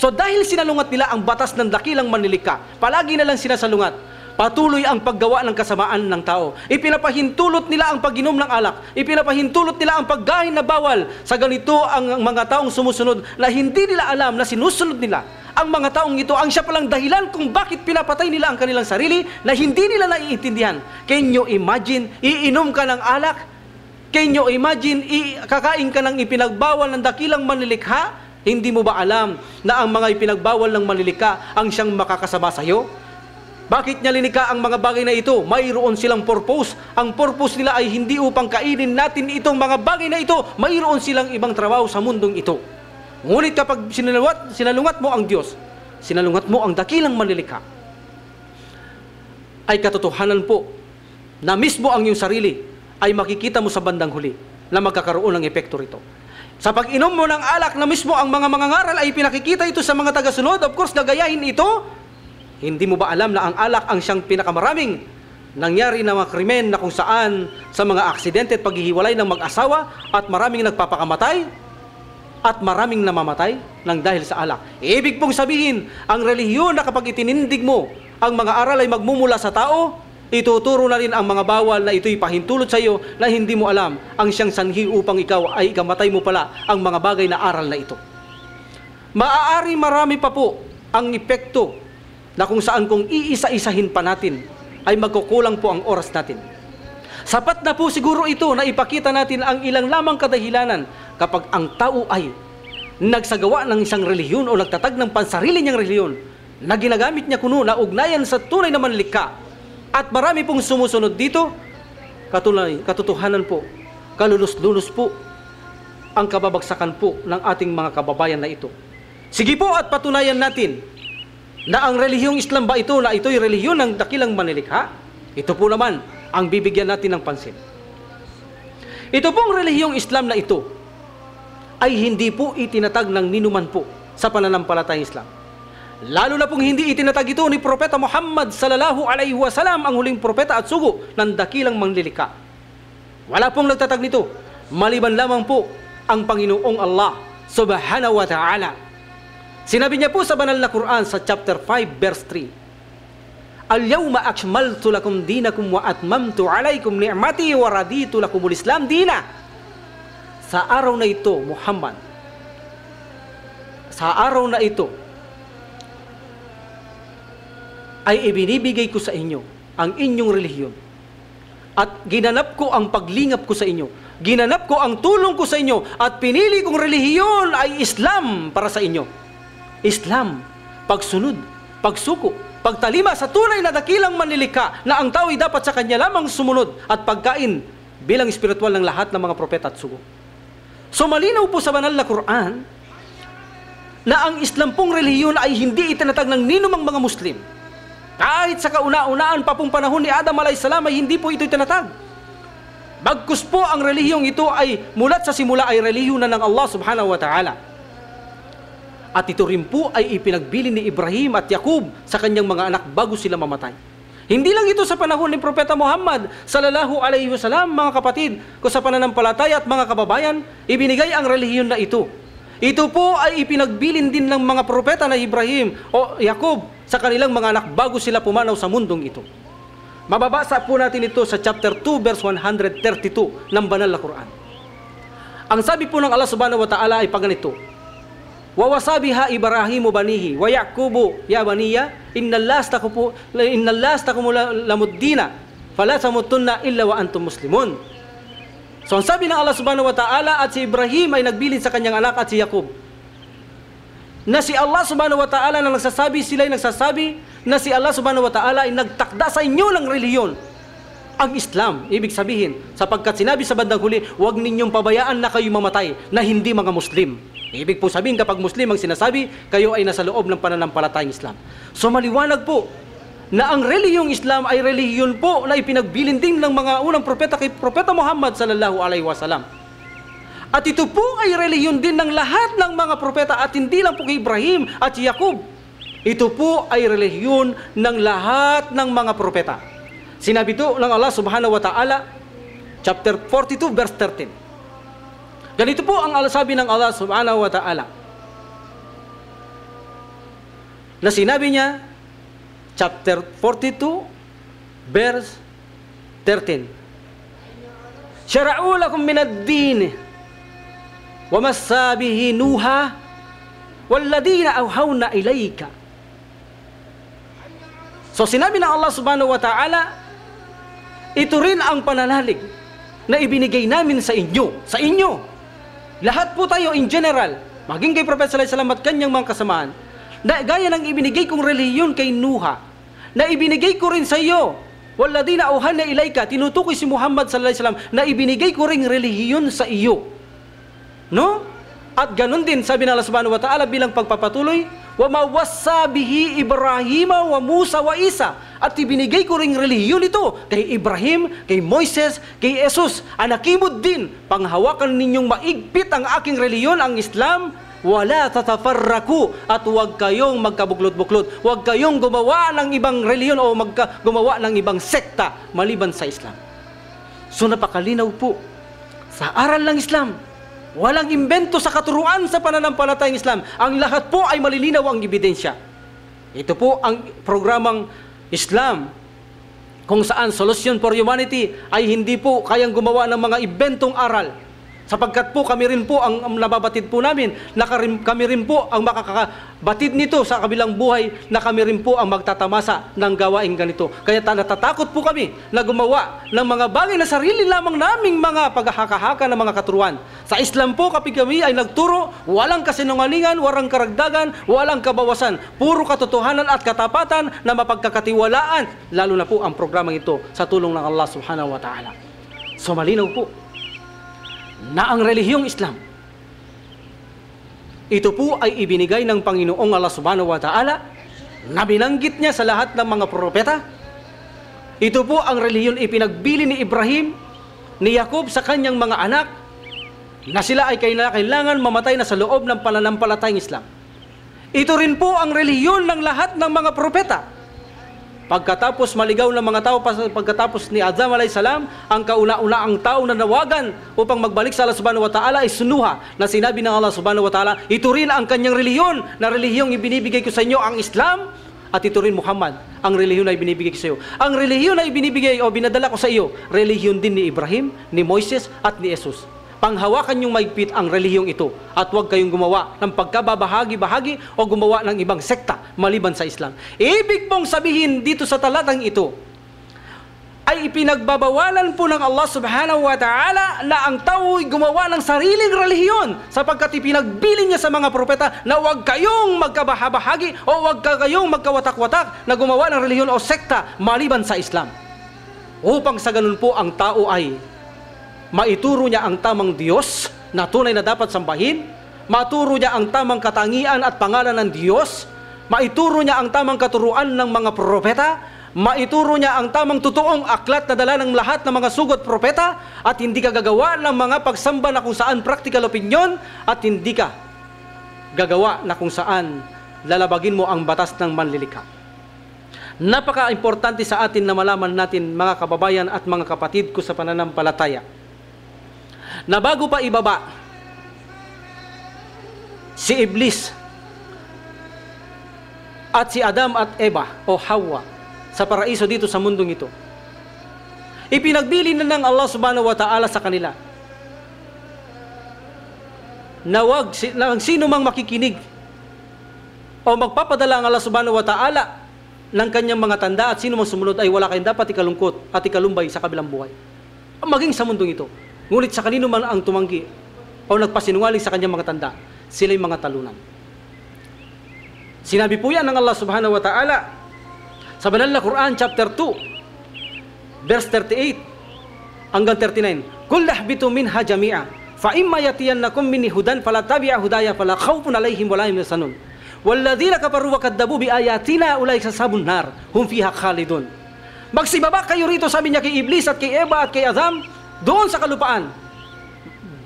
So dahil sinalungat nila ang batas ng dakilang manlilikha, palagi na lang sinasalungat, patuloy ang paggawa ng kasamaan ng tao. Ipinapahintulot nila ang pag-inom ng alak. Ipinapahintulot nila ang paggain na bawal. Sa ganito ang mga taong sumusunod na hindi nila alam na sinusunod nila. Ang mga taong ito ang siya palang dahilan kung bakit pinapatay nila ang kanilang sarili na hindi nila naiintindihan. Can you imagine, iinom ka ng alak? Can you imagine, kakain ka ng ipinagbawal ng dakilang manlilikha? Hindi mo ba alam na ang mga ipinagbawal ng manlilikha ang siyang makakasama sa iyo? Bakit niya linikha ang mga bagay na ito? Mayroon silang purpose. Ang purpose nila ay hindi upang kainin natin itong mga bagay na ito. Mayroon silang ibang trabaho sa mundong ito. Ngunit kapag sinalungat mo ang Diyos, sinalungat mo ang dakilang manlilikha, ay katotohanan po na mismo ang iyong sarili ay makikita mo sa bandang huli na magkakaroon ng epekto rito. Sa pag-inom mo ng alak na mismo ang mga mangangaral ay pinakikita ito sa mga tagasunod, of course, gagayahin ito. Hindi mo ba alam na ang alak ang siyang pinakamaraming nangyari na mga krimen na kung saan sa mga aksidente at paghihiwalay ng mag-asawa at maraming nagpapakamatay at maraming namamatay ng dahil sa alak. Ibig pong sabihin, ang relihiyon na kapag itinindig mo, ang mga aral ay magmumula sa tao, ituturo na rin ang mga bawal na ito'y pahintulot sa iyo na hindi mo alam ang siyang sanhi upang ikaw ay ikamatay mo pala ang mga bagay na aral na ito. Maaari marami pa po ang epekto na kung saan kung iisa-isahin pa natin ay magkukulang po ang oras natin. Sapat na po siguro ito na ipakita natin ang ilang lamang kadahilanan kapag ang tao ay nagsagawa ng isang relihiyon o nagtatag ng pansarili niyang relihiyon na ginagamit niya kuno na ugnayan sa tunay na manlilikha. At marami pong sumusunod dito, katotohanan po, kalulus-lulus po ang kababagsakan po ng ating mga kababayan na ito. Sige po at patunayan natin na ang relihiyong Islam ba ito, na ito'y relihiyon ng dakilang manlilikha? Ito po naman ang bibigyan natin ng pansin. Ito pong relihiyong Islam na ito ay hindi po itinatag ng ninuman po sa pananampalatayang Islam. Lalo na pong hindi itinatag ito ni Propeta Muhammad sallallahu alaihi wasallam, ang huling propeta at sugo ng dakilang manlilikha. Wala pong nagtatag nito, maliban lamang po ang Panginoong Allah subhanahu wa ta'ala. Sinabi niya po sa banal na Quran sa chapter 5 verse 3, Al-yawma akmaltu lakum dinakum wa atmamtu alaykum ni'mati wa raditu lakumul Islam dina. Sa araw na ito, Muhammad, sa araw na ito, ay ibinibigay ko sa inyo ang inyong relihiyon. At ginanap ko ang paglingap ko sa inyo. Ginanap ko ang tulong ko sa inyo. At pinili kong relihiyon ay Islam para sa inyo. Islam, pagsunod, pagsuko, pagtalima sa tunay na dakilang manlilikha na ang tao ay dapat sa kanya lamang sumunod at pagkain bilang espiritual ng lahat ng mga propeta at sugo. So malinaw po sa banal na Quran na ang Islam pong relihiyon ay hindi itinatag ng ninumang mga Muslim. Kahit sa kauna-unaan pa pong panahon ni Adam alayhisalam ay hindi po ito itinatag. Bagkus po ang relihiyong ito ay mulat sa simula ay relihiyon na ng Allah subhanahu wa ta'ala. At ito rin po ay ipinagbili ni Ibrahim at Yakub sa kanyang mga anak bago sila mamatay. Hindi lang ito sa panahon ni Propeta Muhammad sallallahu alaihi wasallam, mga kapatid, kung sa pananampalataya at mga kababayan, ibinigay ang relihiyon na ito. Ito po ay ipinagbilin din ng mga propeta na Ibrahim o Yakub sa kanilang mga anak bago sila pumanaw sa mundong ito. Mababasa po natin ito sa chapter 2 verse 132 ng banal na Quran. Ang sabi po ng Allah subhanahu wa ta'ala ay paganito, Wa wasabiha Ibrahimu banihi wa Yaqubu ya baniya innallastakum lamuddina fala tamutunna illa wa antum muslimun. So ang sabi ng Allah subhanahu wa ta'ala at si Ibrahim ay nagbilin sa kanyang anak at si Yakub na si Allah subhanahu wa ta'ala na nagsasabi, sila ay nagsasabi na si Allah subhanahu wa ta'ala ay nagtakda sa inyo ng relihiyon ang Islam. Ibig sabihin, sapagkat sinabi sa bandang huli, huwag ninyong pabayaan na kayo mamatay na hindi mga Muslim. Ibig po sabihin, kapag Muslim ang sinasabi, kayo ay nasa loob ng pananampalatayang Islam. So maliwanag po na ang relihiyong Islam ay relihiyon po na ipinagbilin din ng mga unang propeta kay Propeta Muhammad sallallahu alaihi wasallam. At ito po ay relihiyon din ng lahat ng mga propeta at hindi lang po kay Ibrahim at Yakub. Ito po ay relihiyon ng lahat ng mga propeta. Sinabi ito ng Allah subhanahu wa ta'ala, chapter 42 verse 13. Ganito po ang sabi ng Allah subhanahu wa ta'ala. Na sinabi niya, chapter 42 verse 13. Syara'u lakum minad din wa masabihi nuha walladina awhawna ilayka. So sinabi ng Allah subhanahu wa ta'ala, ito rin ang pananalig na ibinigay namin sa inyo. Sa inyo. Lahat po tayo in general, maging kay Prophet sallallahu alaihi wasallam at kanyang mga kasamaan, na gaya ng ibinigay kong relihiyon kay Nuha, na ibinigay ko rin sa iyo. Walladina awhawna ilayka, tinutukoy si Muhammad sallallahu alaihi wasallam na ibinigay ko ring relihiyon sa iyo. No? At ganun din sabi ng Allah subhanahu wa ta'ala bilang pagpapatuloy, wa mawassa bihi Ibrahim wa Musa wa Isa. At ibinigay ko ring relihiyon ito kay Ibrahim, kay Moises, kay Jesus. Anakimod din, panghawakan ninyong maigpit ang aking relihiyon, ang Islam. Wala tatafarraku, at huwag kayong magkabuklod-buklod. Huwag kayong gumawa ng ibang relihiyon o gumawa ng ibang sekta maliban sa Islam. So napakalinaw po sa aral ng Islam. Walang imbento sa katuruan sa pananampalatayang Islam. Ang lahat po ay malilinaw ang ebidensya. Ito po ang programang Islam kung saan Solution for Humanity ay hindi po kayang gumawa ng mga imbentong aral. Sapagkat po kami rin po ang nababatid po namin, na kami rin po ang makakabatid nito sa kabilang buhay, na kami rin po ang magtatamasa ng gawain ganito. Kaya natatakot po kami na gumawa ng mga bagay na sarili lamang naming mga paghahaka-haka ng mga katuruan. Sa Islam po, kapag kami ay nagturo, walang kasinungalingan, walang karagdagan, walang kabawasan. Puro katotohanan at katapatan na mapagkakatiwalaan, lalo na po ang programang ito sa tulong ng Allah subhanahu wa ta'ala. So malinaw po na ang relihiyong Islam, ito po ay ibinigay ng Panginoong Allah subhanahu wa ta'ala na binanggit niya sa lahat ng mga propeta. Ito po ang relihiyon ipinagbili ni Ibrahim, ni Yakub sa kanyang mga anak, na sila ay kailangan mamatay na sa loob ng pananampalatayang Islam. Ito rin po ang relihiyon ng lahat ng mga propeta. Pagkatapos maligaw ng mga tao, pagkatapos ni Adam alayhis salam, ang kauna-una ang tao na nawagan upang magbalik sa Allah subhanahu wa ta'ala ay Nuh, na sinabi ng Allah subhanahu wa ta'ala, ito rin ang kanyang relihiyon, na relihiyong ibinibigay ko sa inyo, ang Islam. At ito rin Muhammad, ang relihiyon na ibinibigay ko sa iyo. Ang relihiyon na ibinibigay o binadala ko sa iyo, relihiyon din ni Ibrahim, ni Moises at ni Jesus. Panghawakan niyong maigpit ang relihiyong ito, at huwag kayong gumawa ng pagkababahagi-bahagi o gumawa ng ibang sekta maliban sa Islam. Ibig pong sabihin dito sa talatang ito ay ipinagbabawalan po ng Allah subhanahu wa ta'ala na ang tao ay gumawa ng sariling relihiyon, sapagkat ipinagbili niya sa mga propeta na huwag kayong magkabahagi o huwag kayong magkawatak-watak na gumawa ng relihiyon o sekta maliban sa Islam, upang sa ganun po ang tao ay maituro niya ang tamang Diyos na tunay na dapat sambahin, maturo niya ang tamang katangian at pangalan ng Diyos, maituro niya ang tamang katuruan ng mga propeta, maituro niya ang tamang totoong aklat na dala ng lahat ng mga sugot propeta, at hindi ka gagawa ng mga pagsamba na kung saan practical opinion, at hindi ka gagawa na kung saan lalabagin mo ang batas ng manlilikha. Napaka-importante sa atin na malaman natin, mga kababayan at mga kapatid ko sa pananampalataya, na bago pa ibaba si Iblis at si Adam at Eva o Hawa sa paraiso dito sa mundong ito, ipinagbili na ng Allah subhanahu wa ta'ala sa kanila na wag sino mang makikinig o magpapadala ang Allah subhanahu wa ta'ala ng kanyang mga tanda, at sino mang sumunod ay wala kayong dapat ikalungkot at ikalumbay sa kabilang buhay, maging sa mundong ito. Ngunit sa kanino man ang tumanggi o nagpasinungaling sa kanyang mga tanda, sila'y mga talunan. Sinabi po yan ng Allah subhanahu wa ta'ala sa banal na Quran chapter 2 verse 38 hanggang 39. Qul ihbitu minha jami'a fa imma yatiyannakum minni hudan fala tabi'a hudaya fala khawfun 'alaihim wa la hum yahzanun. Walladzina kafaru wa kadzabu bi ayatina ulaika sabun nar hum fiha khalidun. Magsibaba kayo rito, sabi niya kay Iblis at kay Eva at kay Adam, doon sa kalupaan.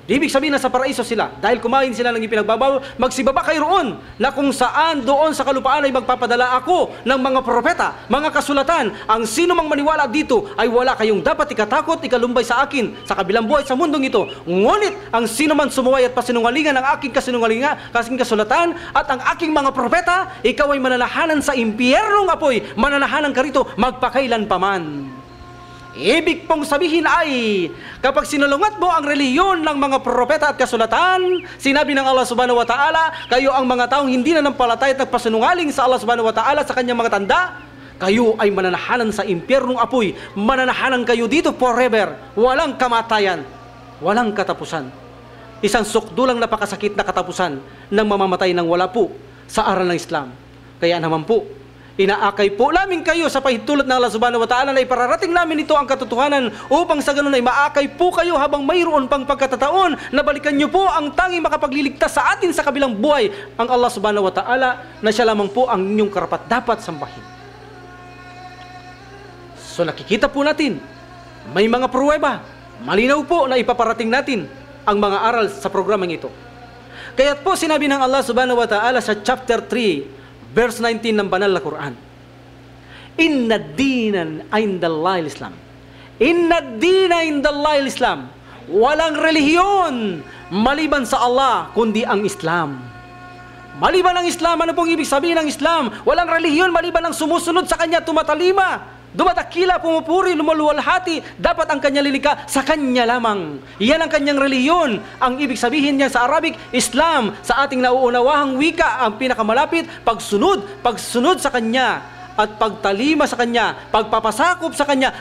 Ibig sabihin na sa paraiso sila, dahil kumain sila ng ipinagbabawal, magsibaba kayo roon, na kung saan doon sa kalupaan ay magpapadala ako ng mga propeta, mga kasulatan. Ang sino mang maniwala dito ay wala kayong dapat ikatakot, ikalumbay sa akin sa kabilang buhay sa mundong ito. Ngunit ang sino man sumuway at pasinungalingan ng aking kasing kasulatan at ang aking mga propeta, ikaw ay mananahanan sa impyernong apoy, mananahanan ka rito magpakailan paman. Ibig pong sabihin ay, kapag sinulungat mo ang relihiyon ng mga propeta at kasulatan, sinabi ng Allah subhanahu wa ta'ala, kayo ang mga taong hindi nanampalataya at nagpasinungaling sa Allah subhanahu wa ta'ala sa kanyang mga tanda, kayo ay mananahanan sa impyernong apoy, mananahanan kayo dito forever, walang kamatayan, walang katapusan. Isang sukdulang napakasakit na katapusan ng mamamatay ng wala po sa aral ng Islam. Kaya naman po, inaakay po namin kayo sa pahintulot ng Allah subhanahu wa ta'ala na ipararating namin ito ang katotohanan upang sa ganun ay maakay po kayo habang mayroon pang pagkatataon na balikan nyo po ang tanging makapagliligtas sa atin sa kabilang buhay, ang Allah subhanahu wa ta'ala na siya lamang po ang inyong karapat dapat sambahin. So nakikita po natin, may mga pruweba, malinaw po na ipaparating natin ang mga aral sa programang ito. Kaya't po sinabi ng Allah subhanahu wa ta'ala sa chapter 3, verse 19 ng banal na Quran. Inna dinan indallahi al-Islam. Inna dina indallahi al-Islam. Walang relihiyon maliban sa Allah kundi ang Islam. Maliban ang Islam, ano pong ibig sabihin ng Islam? Walang relihiyon maliban ang sumusunod sa kanya, tumatalima, dumatakila, pumupuri, lumuluwalhati, dapat ang kanya lilika sa kanya lamang. Yan ang kanyang relihiyon. Ang ibig sabihin niya sa Arabic, Islam. Sa ating nauunawahang wika, ang pinakamalapit, pagsunod sa kanya at pagtalima sa kanya, pagpapasakop sa kanya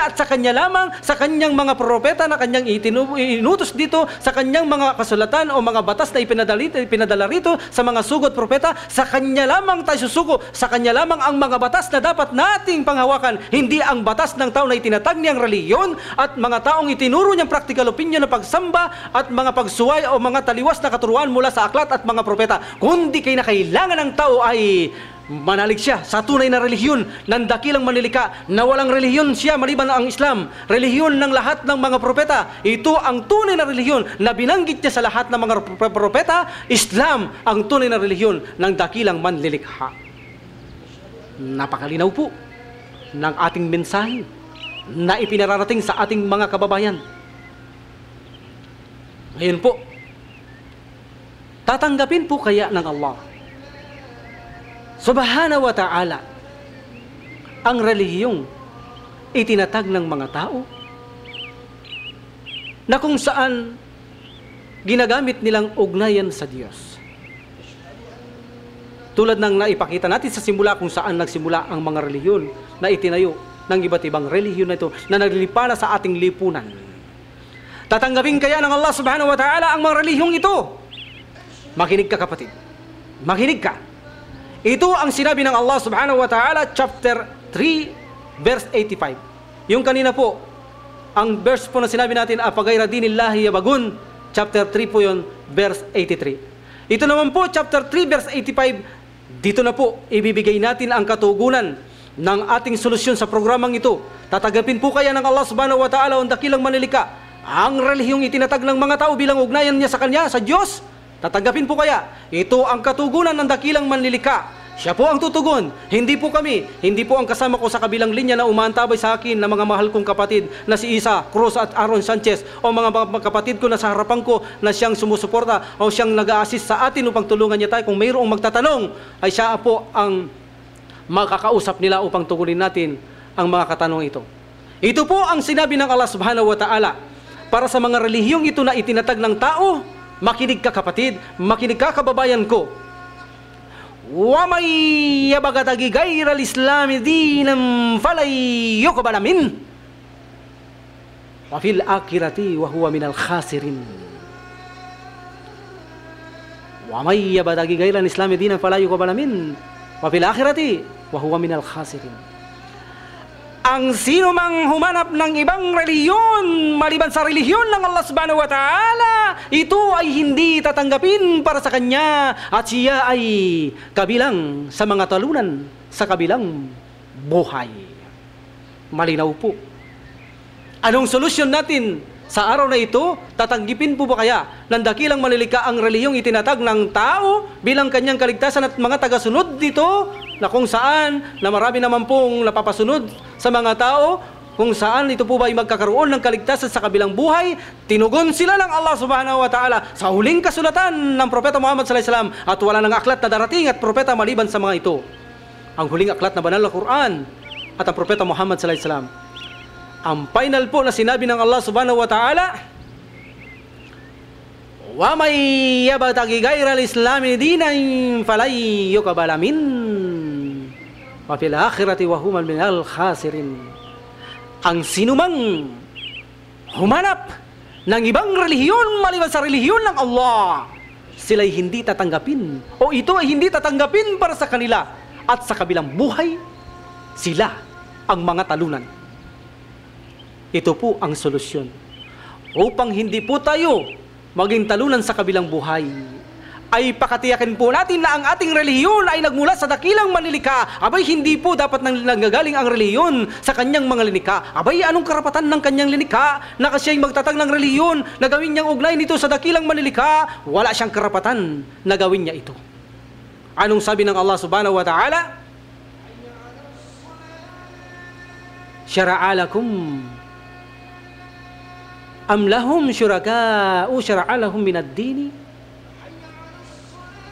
at sa kanya lamang, sa kanyang mga propeta na kanyang inutos dito, sa kanyang mga kasulatan o mga batas na ipinadala rito sa mga sugot propeta, sa kanya lamang tayo susuko, sa kanya lamang ang mga batas na dapat nating panghawakan, hindi ang batas ng tao na itinatag niyang reliyon at mga taong itinuro niyang practical opinion na pagsamba at mga pagsuway o mga taliwas na katuruan mula sa aklat at mga propeta, kundi kinakailangan ng tao ay manalig siya sa tunay na relihiyon ng dakilang manlilika na walang relihiyon siya maliban ang Islam, relihiyon ng lahat ng mga propeta. Ito ang tunay na relihiyon na binanggit niya sa lahat ng mga propeta. Islam ang tunay na relihiyon ng dakilang manlilikha. Napakalinaw po ng ating mensahe na ipinararating sa ating mga kababayan. Ngayon po, tatanggapin po kaya ng Allah subhanahu wa ta'ala ang relihiyong itinatag ng mga tao na kung saan ginagamit nilang ugnayan sa Diyos? Tulad ng naipakita natin sa simula kung saan nagsimula ang mga relihiyon na itinayo ng iba't ibang relihiyon na ito na naglilipala sa ating lipunan. Tatanggapin kaya ng Allah subhanahu wa ta'ala ang mga relihiyong ito? Makinig ka, kapatid. Makinig ka. Ito ang sinabi ng Allah subhanahu wa ta'ala, chapter 3, verse 85. Yung kanina po, ang verse po na sinabi natin, apagayra dinillahi yabagun, chapter 3 po yun, verse 83. Ito naman po, chapter 3, verse 85, dito na po, ibibigay natin ang katugunan ng ating solusyon sa programang ito. Tatagapin po kaya ng Allah subhanahu wa ta'ala ang dakilang manlilika ang relihiyong itinatag ng mga tao bilang ugnayan niya sa Kanya, sa Diyos? Tatanggapin po kaya? Ito ang katugunan ng dakilang manlilika. Siya po ang tutugon, hindi po kami, hindi po ang kasama ko sa kabilang linya na umaantabay sa akin na mga mahal kong kapatid na si Isa Cruz at Aaron Sanchez o mga kapatid ko na sa harapan ko na siyang sumusuporta o siyang nag-a-assist sa atin upang tulungan niya tayo. Kung mayroong magtatanong, ay siya po ang makakausap nila upang tugunin natin ang mga katanong ito. Ito po ang sinabi ng Allah subhanahu wa ta'ala para sa mga relihiyong ito na itinatag ng tao. Makinig ka, kapatid, makinig ka, kababayan ko. Wa may yabagatagi gayra al-islami dinam falay yuqbal min wa fil akhirati wa huwa minal khasirin. Wa may yabagatagi gayra al-islami dinam falay yuqbal min wa fil akhirati wa huwa minal khasirin. ang sino mang humanap ng ibang reliyon maliban sa relihiyon ng Allah subhanahu wa ta'ala, ito ay hindi tatanggapin para sa kanya at siya ay kabilang sa mga talunan sa kabilang buhay. Malinaw po. Anong solusyon natin sa araw na ito? Tatanggipin po ba kaya ng dakilang malilika ang relihiyong itinatag ng tao bilang kanyang kaligtasan at mga tagasunod dito, na kung saan na marami naman pong napapasunod sa mga tao, kung saan ito po ba ay magkakaroon ng kaligtasan sa kabilang buhay? Tinugon sila ng Allah subhanahu wa ta'ala sa huling kasulatan ng Propeta Muhammad sallallahu alaihi wasallam, at wala nang aklat na darating at propeta maliban sa mga ito. Ang huling aklat na banal na Quran at ang Propeta Muhammad sallallahu alaihi wasallam. Ang final po na sinabi ng Allah subhanahu wa ta'ala, wa may yabtaghi ghayra al-islami dinan falay yuqbala min wa fil akhirati wa hum minal khasirin. Ang sinumang humanap ng ibang relihiyon maliban sa relihiyon ng Allah, sila'y hindi tatanggapin, o ito ay hindi tatanggapin para sa kanila, at sa kabilang buhay sila ang mga talunan. Ito po ang solusyon upang hindi po tayo maging talunan sa kabilang buhay. Ay pakatiyakin po natin na ang ating relihiyon ay nagmula sa dakilang manlilikha. Abay, hindi po dapat nanggagaling ang relihiyon sa kanyang mga linikha. Abay, anong karapatan ng kanyang linikha na kasi ay magtatag ng relihiyon na gawin niyang ugnay nito sa dakilang manlilikha? Wala siyang karapatan na gawin niya ito. Anong sabi ng Allah subhanahu wa ta'ala? Syara'a lakum am lahum syuraka'u syara'a lahum minad dini.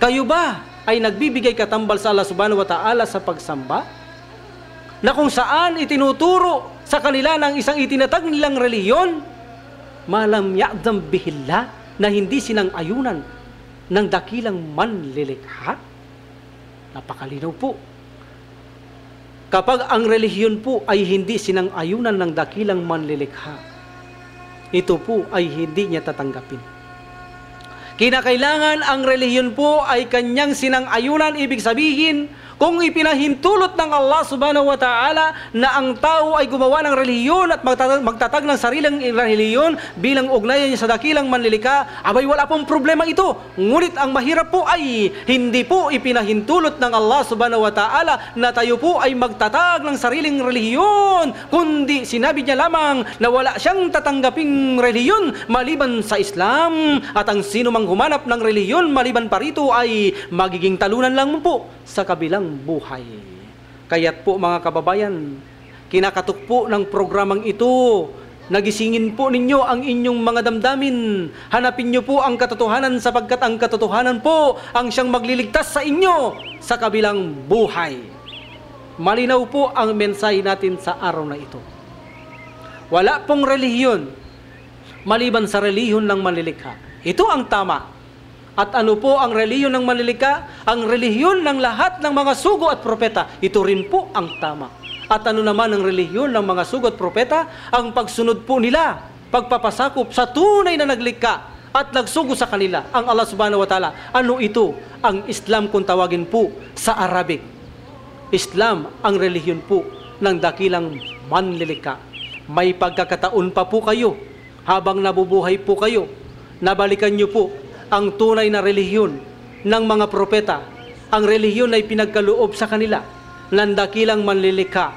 Kayo ba ay nagbibigay katambal sa Allah subhanahu wa ta'ala sa pagsamba, na kung saan itinuturo sa kanila ng isang itinatag nilang reliyon, malam ya'dam bihillah, na hindi sinang-ayunan ng dakilang manlilikha? Napakalinaw po. Kapag ang relihiyon po ay hindi sinang-ayunan ng dakilang manlilikha, ito po ay hindi niya tatanggapin. Kinakailangan ang relihiyon po ay kanyang sinang-ayunan. Ibig sabihin, kung ipinahintulot ng Allah subhanahu wa ta'ala na ang tao ay gumawa ng relihiyon at magtatag ng sariling relihiyon bilang ugnayan niya sa dakilang manlilikha, abay wala pong problema ito. Ngunit ang mahirap po ay hindi po ipinahintulot ng Allah subhanahu wa ta'ala na tayo po ay magtatag ng sariling relihiyon, kundi sinabi niya lamang na wala siyang tatanggaping relihiyon maliban sa Islam, at ang sino mang humanap ng relihiyon maliban pa rito ay magiging talunan lang po sa kabilang buhay. Kaya't po mga kababayan, kinakatok po ng programang ito, nagisingin po ninyo ang inyong mga damdamin, hanapin nyo po ang katotohanan, sapagkat ang katotohanan po ang siyang magliligtas sa inyo sa kabilang buhay. Malinaw po ang mensahe natin sa araw na ito. Wala pong relihiyon maliban sa relihiyon ng manlilikha. Ito ang tama. At ano po ang relihiyon ng manlilikha? Ang relihiyon ng lahat ng mga sugo at propeta. Ito rin po ang tama. At ano naman ang relihiyon ng mga sugo at propeta? Ang pagsunod po nila, pagpapasakop sa tunay na naglikha at nagsugo sa kanila, ang Allah subhanahu wa ta'ala. Ano ito? Ang Islam kung tawagin po sa Arabic. Islam ang relihiyon po ng dakilang manlilikha. May pagkakataon pa po kayo, habang nabubuhay po kayo, nabalikan nyo po ang tunay na relihiyon ng mga propeta. Ang relihiyon ay pinagkaloob sa kanila ng dakilang manlilikha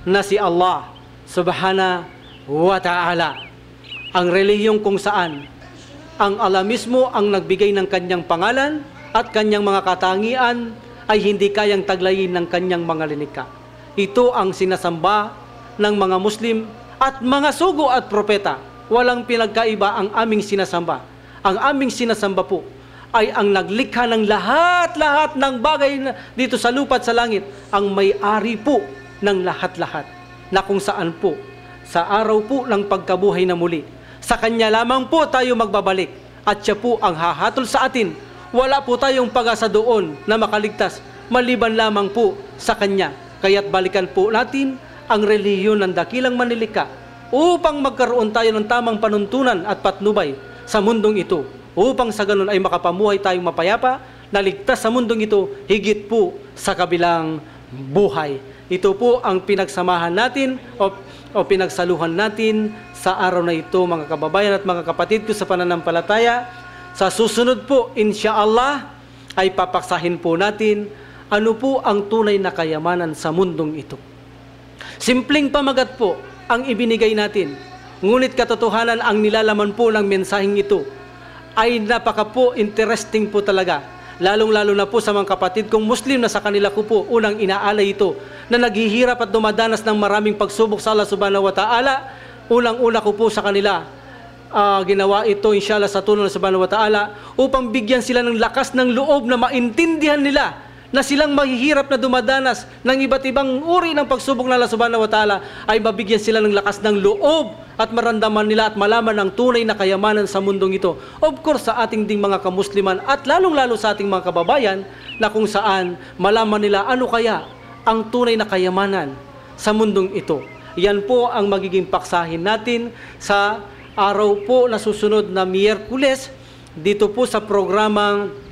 na si Allah subhanahu wa ta'ala. Ang relihiyong kung saan ang Allah mismo ang nagbigay ng kanyang pangalan at kanyang mga katangian ay hindi kayang taglayin ng kanyang mga linikha. Ito ang sinasamba ng mga Muslim at mga sugo at propeta. Walang pinagkaiba ang aming sinasamba. Ang aming sinasamba po ay ang naglikha ng lahat-lahat ng bagay dito sa lupa at sa langit, ang may-ari po ng lahat-lahat, na kung saan po sa araw po ng pagkabuhay na muli, sa kanya lamang po tayo magbabalik, at siya po ang hahatol sa atin. Wala po tayong pag-asa doon na makaligtas maliban lamang po sa kanya. Kaya't balikan po natin ang relihiyon ng dakilang manlilikha upang magkaroon tayo ng tamang panuntunan at patnubay sa mundong ito, upang sa ganun ay makapamuhay tayong mapayapa, naligtas sa mundong ito, higit po sa kabilang buhay. Ito po ang pinagsamahan natin o pinagsaluhan natin sa araw na ito, mga kababayan at mga kapatid ko sa pananampalataya. Sa susunod po, insyaallah, ay papaksahin po natin ano po ang tunay na kayamanan sa mundong ito. Simpleng pamagat po ang ibinigay natin. Ngunit katotohanan ang nilalaman po ng mensaheng ito ay napaka po interesting po talaga. Lalong-lalo na po sa mga kapatid kong Muslim na sa kanila ko po unang inaalay ito, na naghihirap at dumadanas ng maraming pagsubok sa Allah subhanahu wa ta'ala. Unang-una ko po sa kanila, ginawa ito inshallah sa tulong ng subhanahu wa ta'ala upang bigyan sila ng lakas ng loob na maintindihan nila na silang mahihirap na dumadanas ng iba't ibang uri ng pagsubok ng Allah subhanahu wa ta'ala, ay mabigyan sila ng lakas ng loob at maramdaman nila at malaman ang tunay na kayamanan sa mundong ito. Of course, sa ating ding mga kamusliman at lalong-lalo sa ating mga kababayan, na kung saan malaman nila ano kaya ang tunay na kayamanan sa mundong ito. Yan po ang magiging paksahin natin sa araw po na susunod na Miyerkules dito po sa programang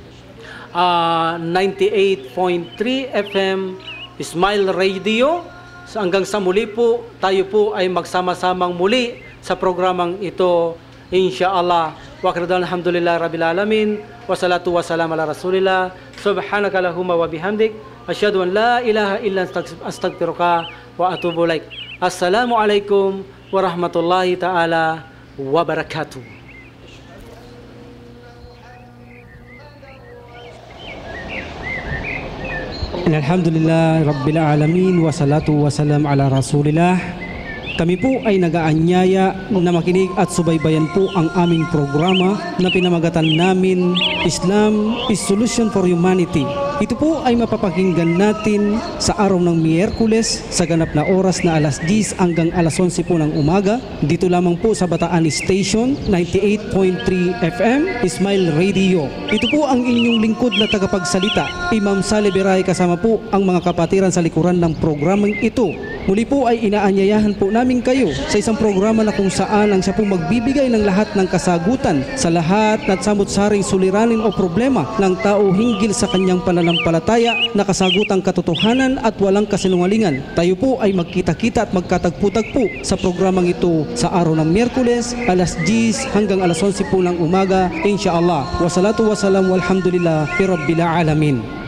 98.3 FM Smile Radio. So, hanggang sa muli po, tayo po ay magsama-samang muli sa programang ito, insyaallah. Wa akhirudda'wana alhamdulillah rabbil alamin, wa salatu wa salam ala rasulillah, subhanaka lahumma wa bihamdik, asyhadu an la ilaha illa anta astaghfiruka wa atubu ilaik. Assalamu alaikum warahmatullahi ta'ala wabarakatuh. Alhamdulillah Rabbil Alamin wa salatu wa salam ala Rasulillah. Kami po ay nagaanyaya na makinig at subaybayan po ang aming programa na pinamagatan namin Islam is Solution for Humanity. Ito po ay mapapakinggan natin sa araw ng Miyerkules sa ganap na oras na alas 10 hanggang alas 11 po ng umaga. Dito lamang po sa Bataan Station 98.3 FM Smile Radio. Ito po ang inyong lingkod na tagapagsalita, Imam Saleh Biray, kasama po ang mga kapatiran sa likuran ng programang ito. Muli po ay inaanyayahan po namin kayo sa isang programa na kung saan ang siya pong magbibigay ng lahat ng kasagutan sa lahat at samot-saring suliranin o problema ng tao hinggil sa kanyang pananampalataya na kasagutang katotohanan at walang kasinungalingan. Tayo po ay magkita-kita at magkatagpo-tagpo sa programang ito sa araw ng Miyerkules, alas 10 hanggang alas 11 po ng umaga, insyaallah. Wassalatu wassalam walhamdulillah rabbil alamin.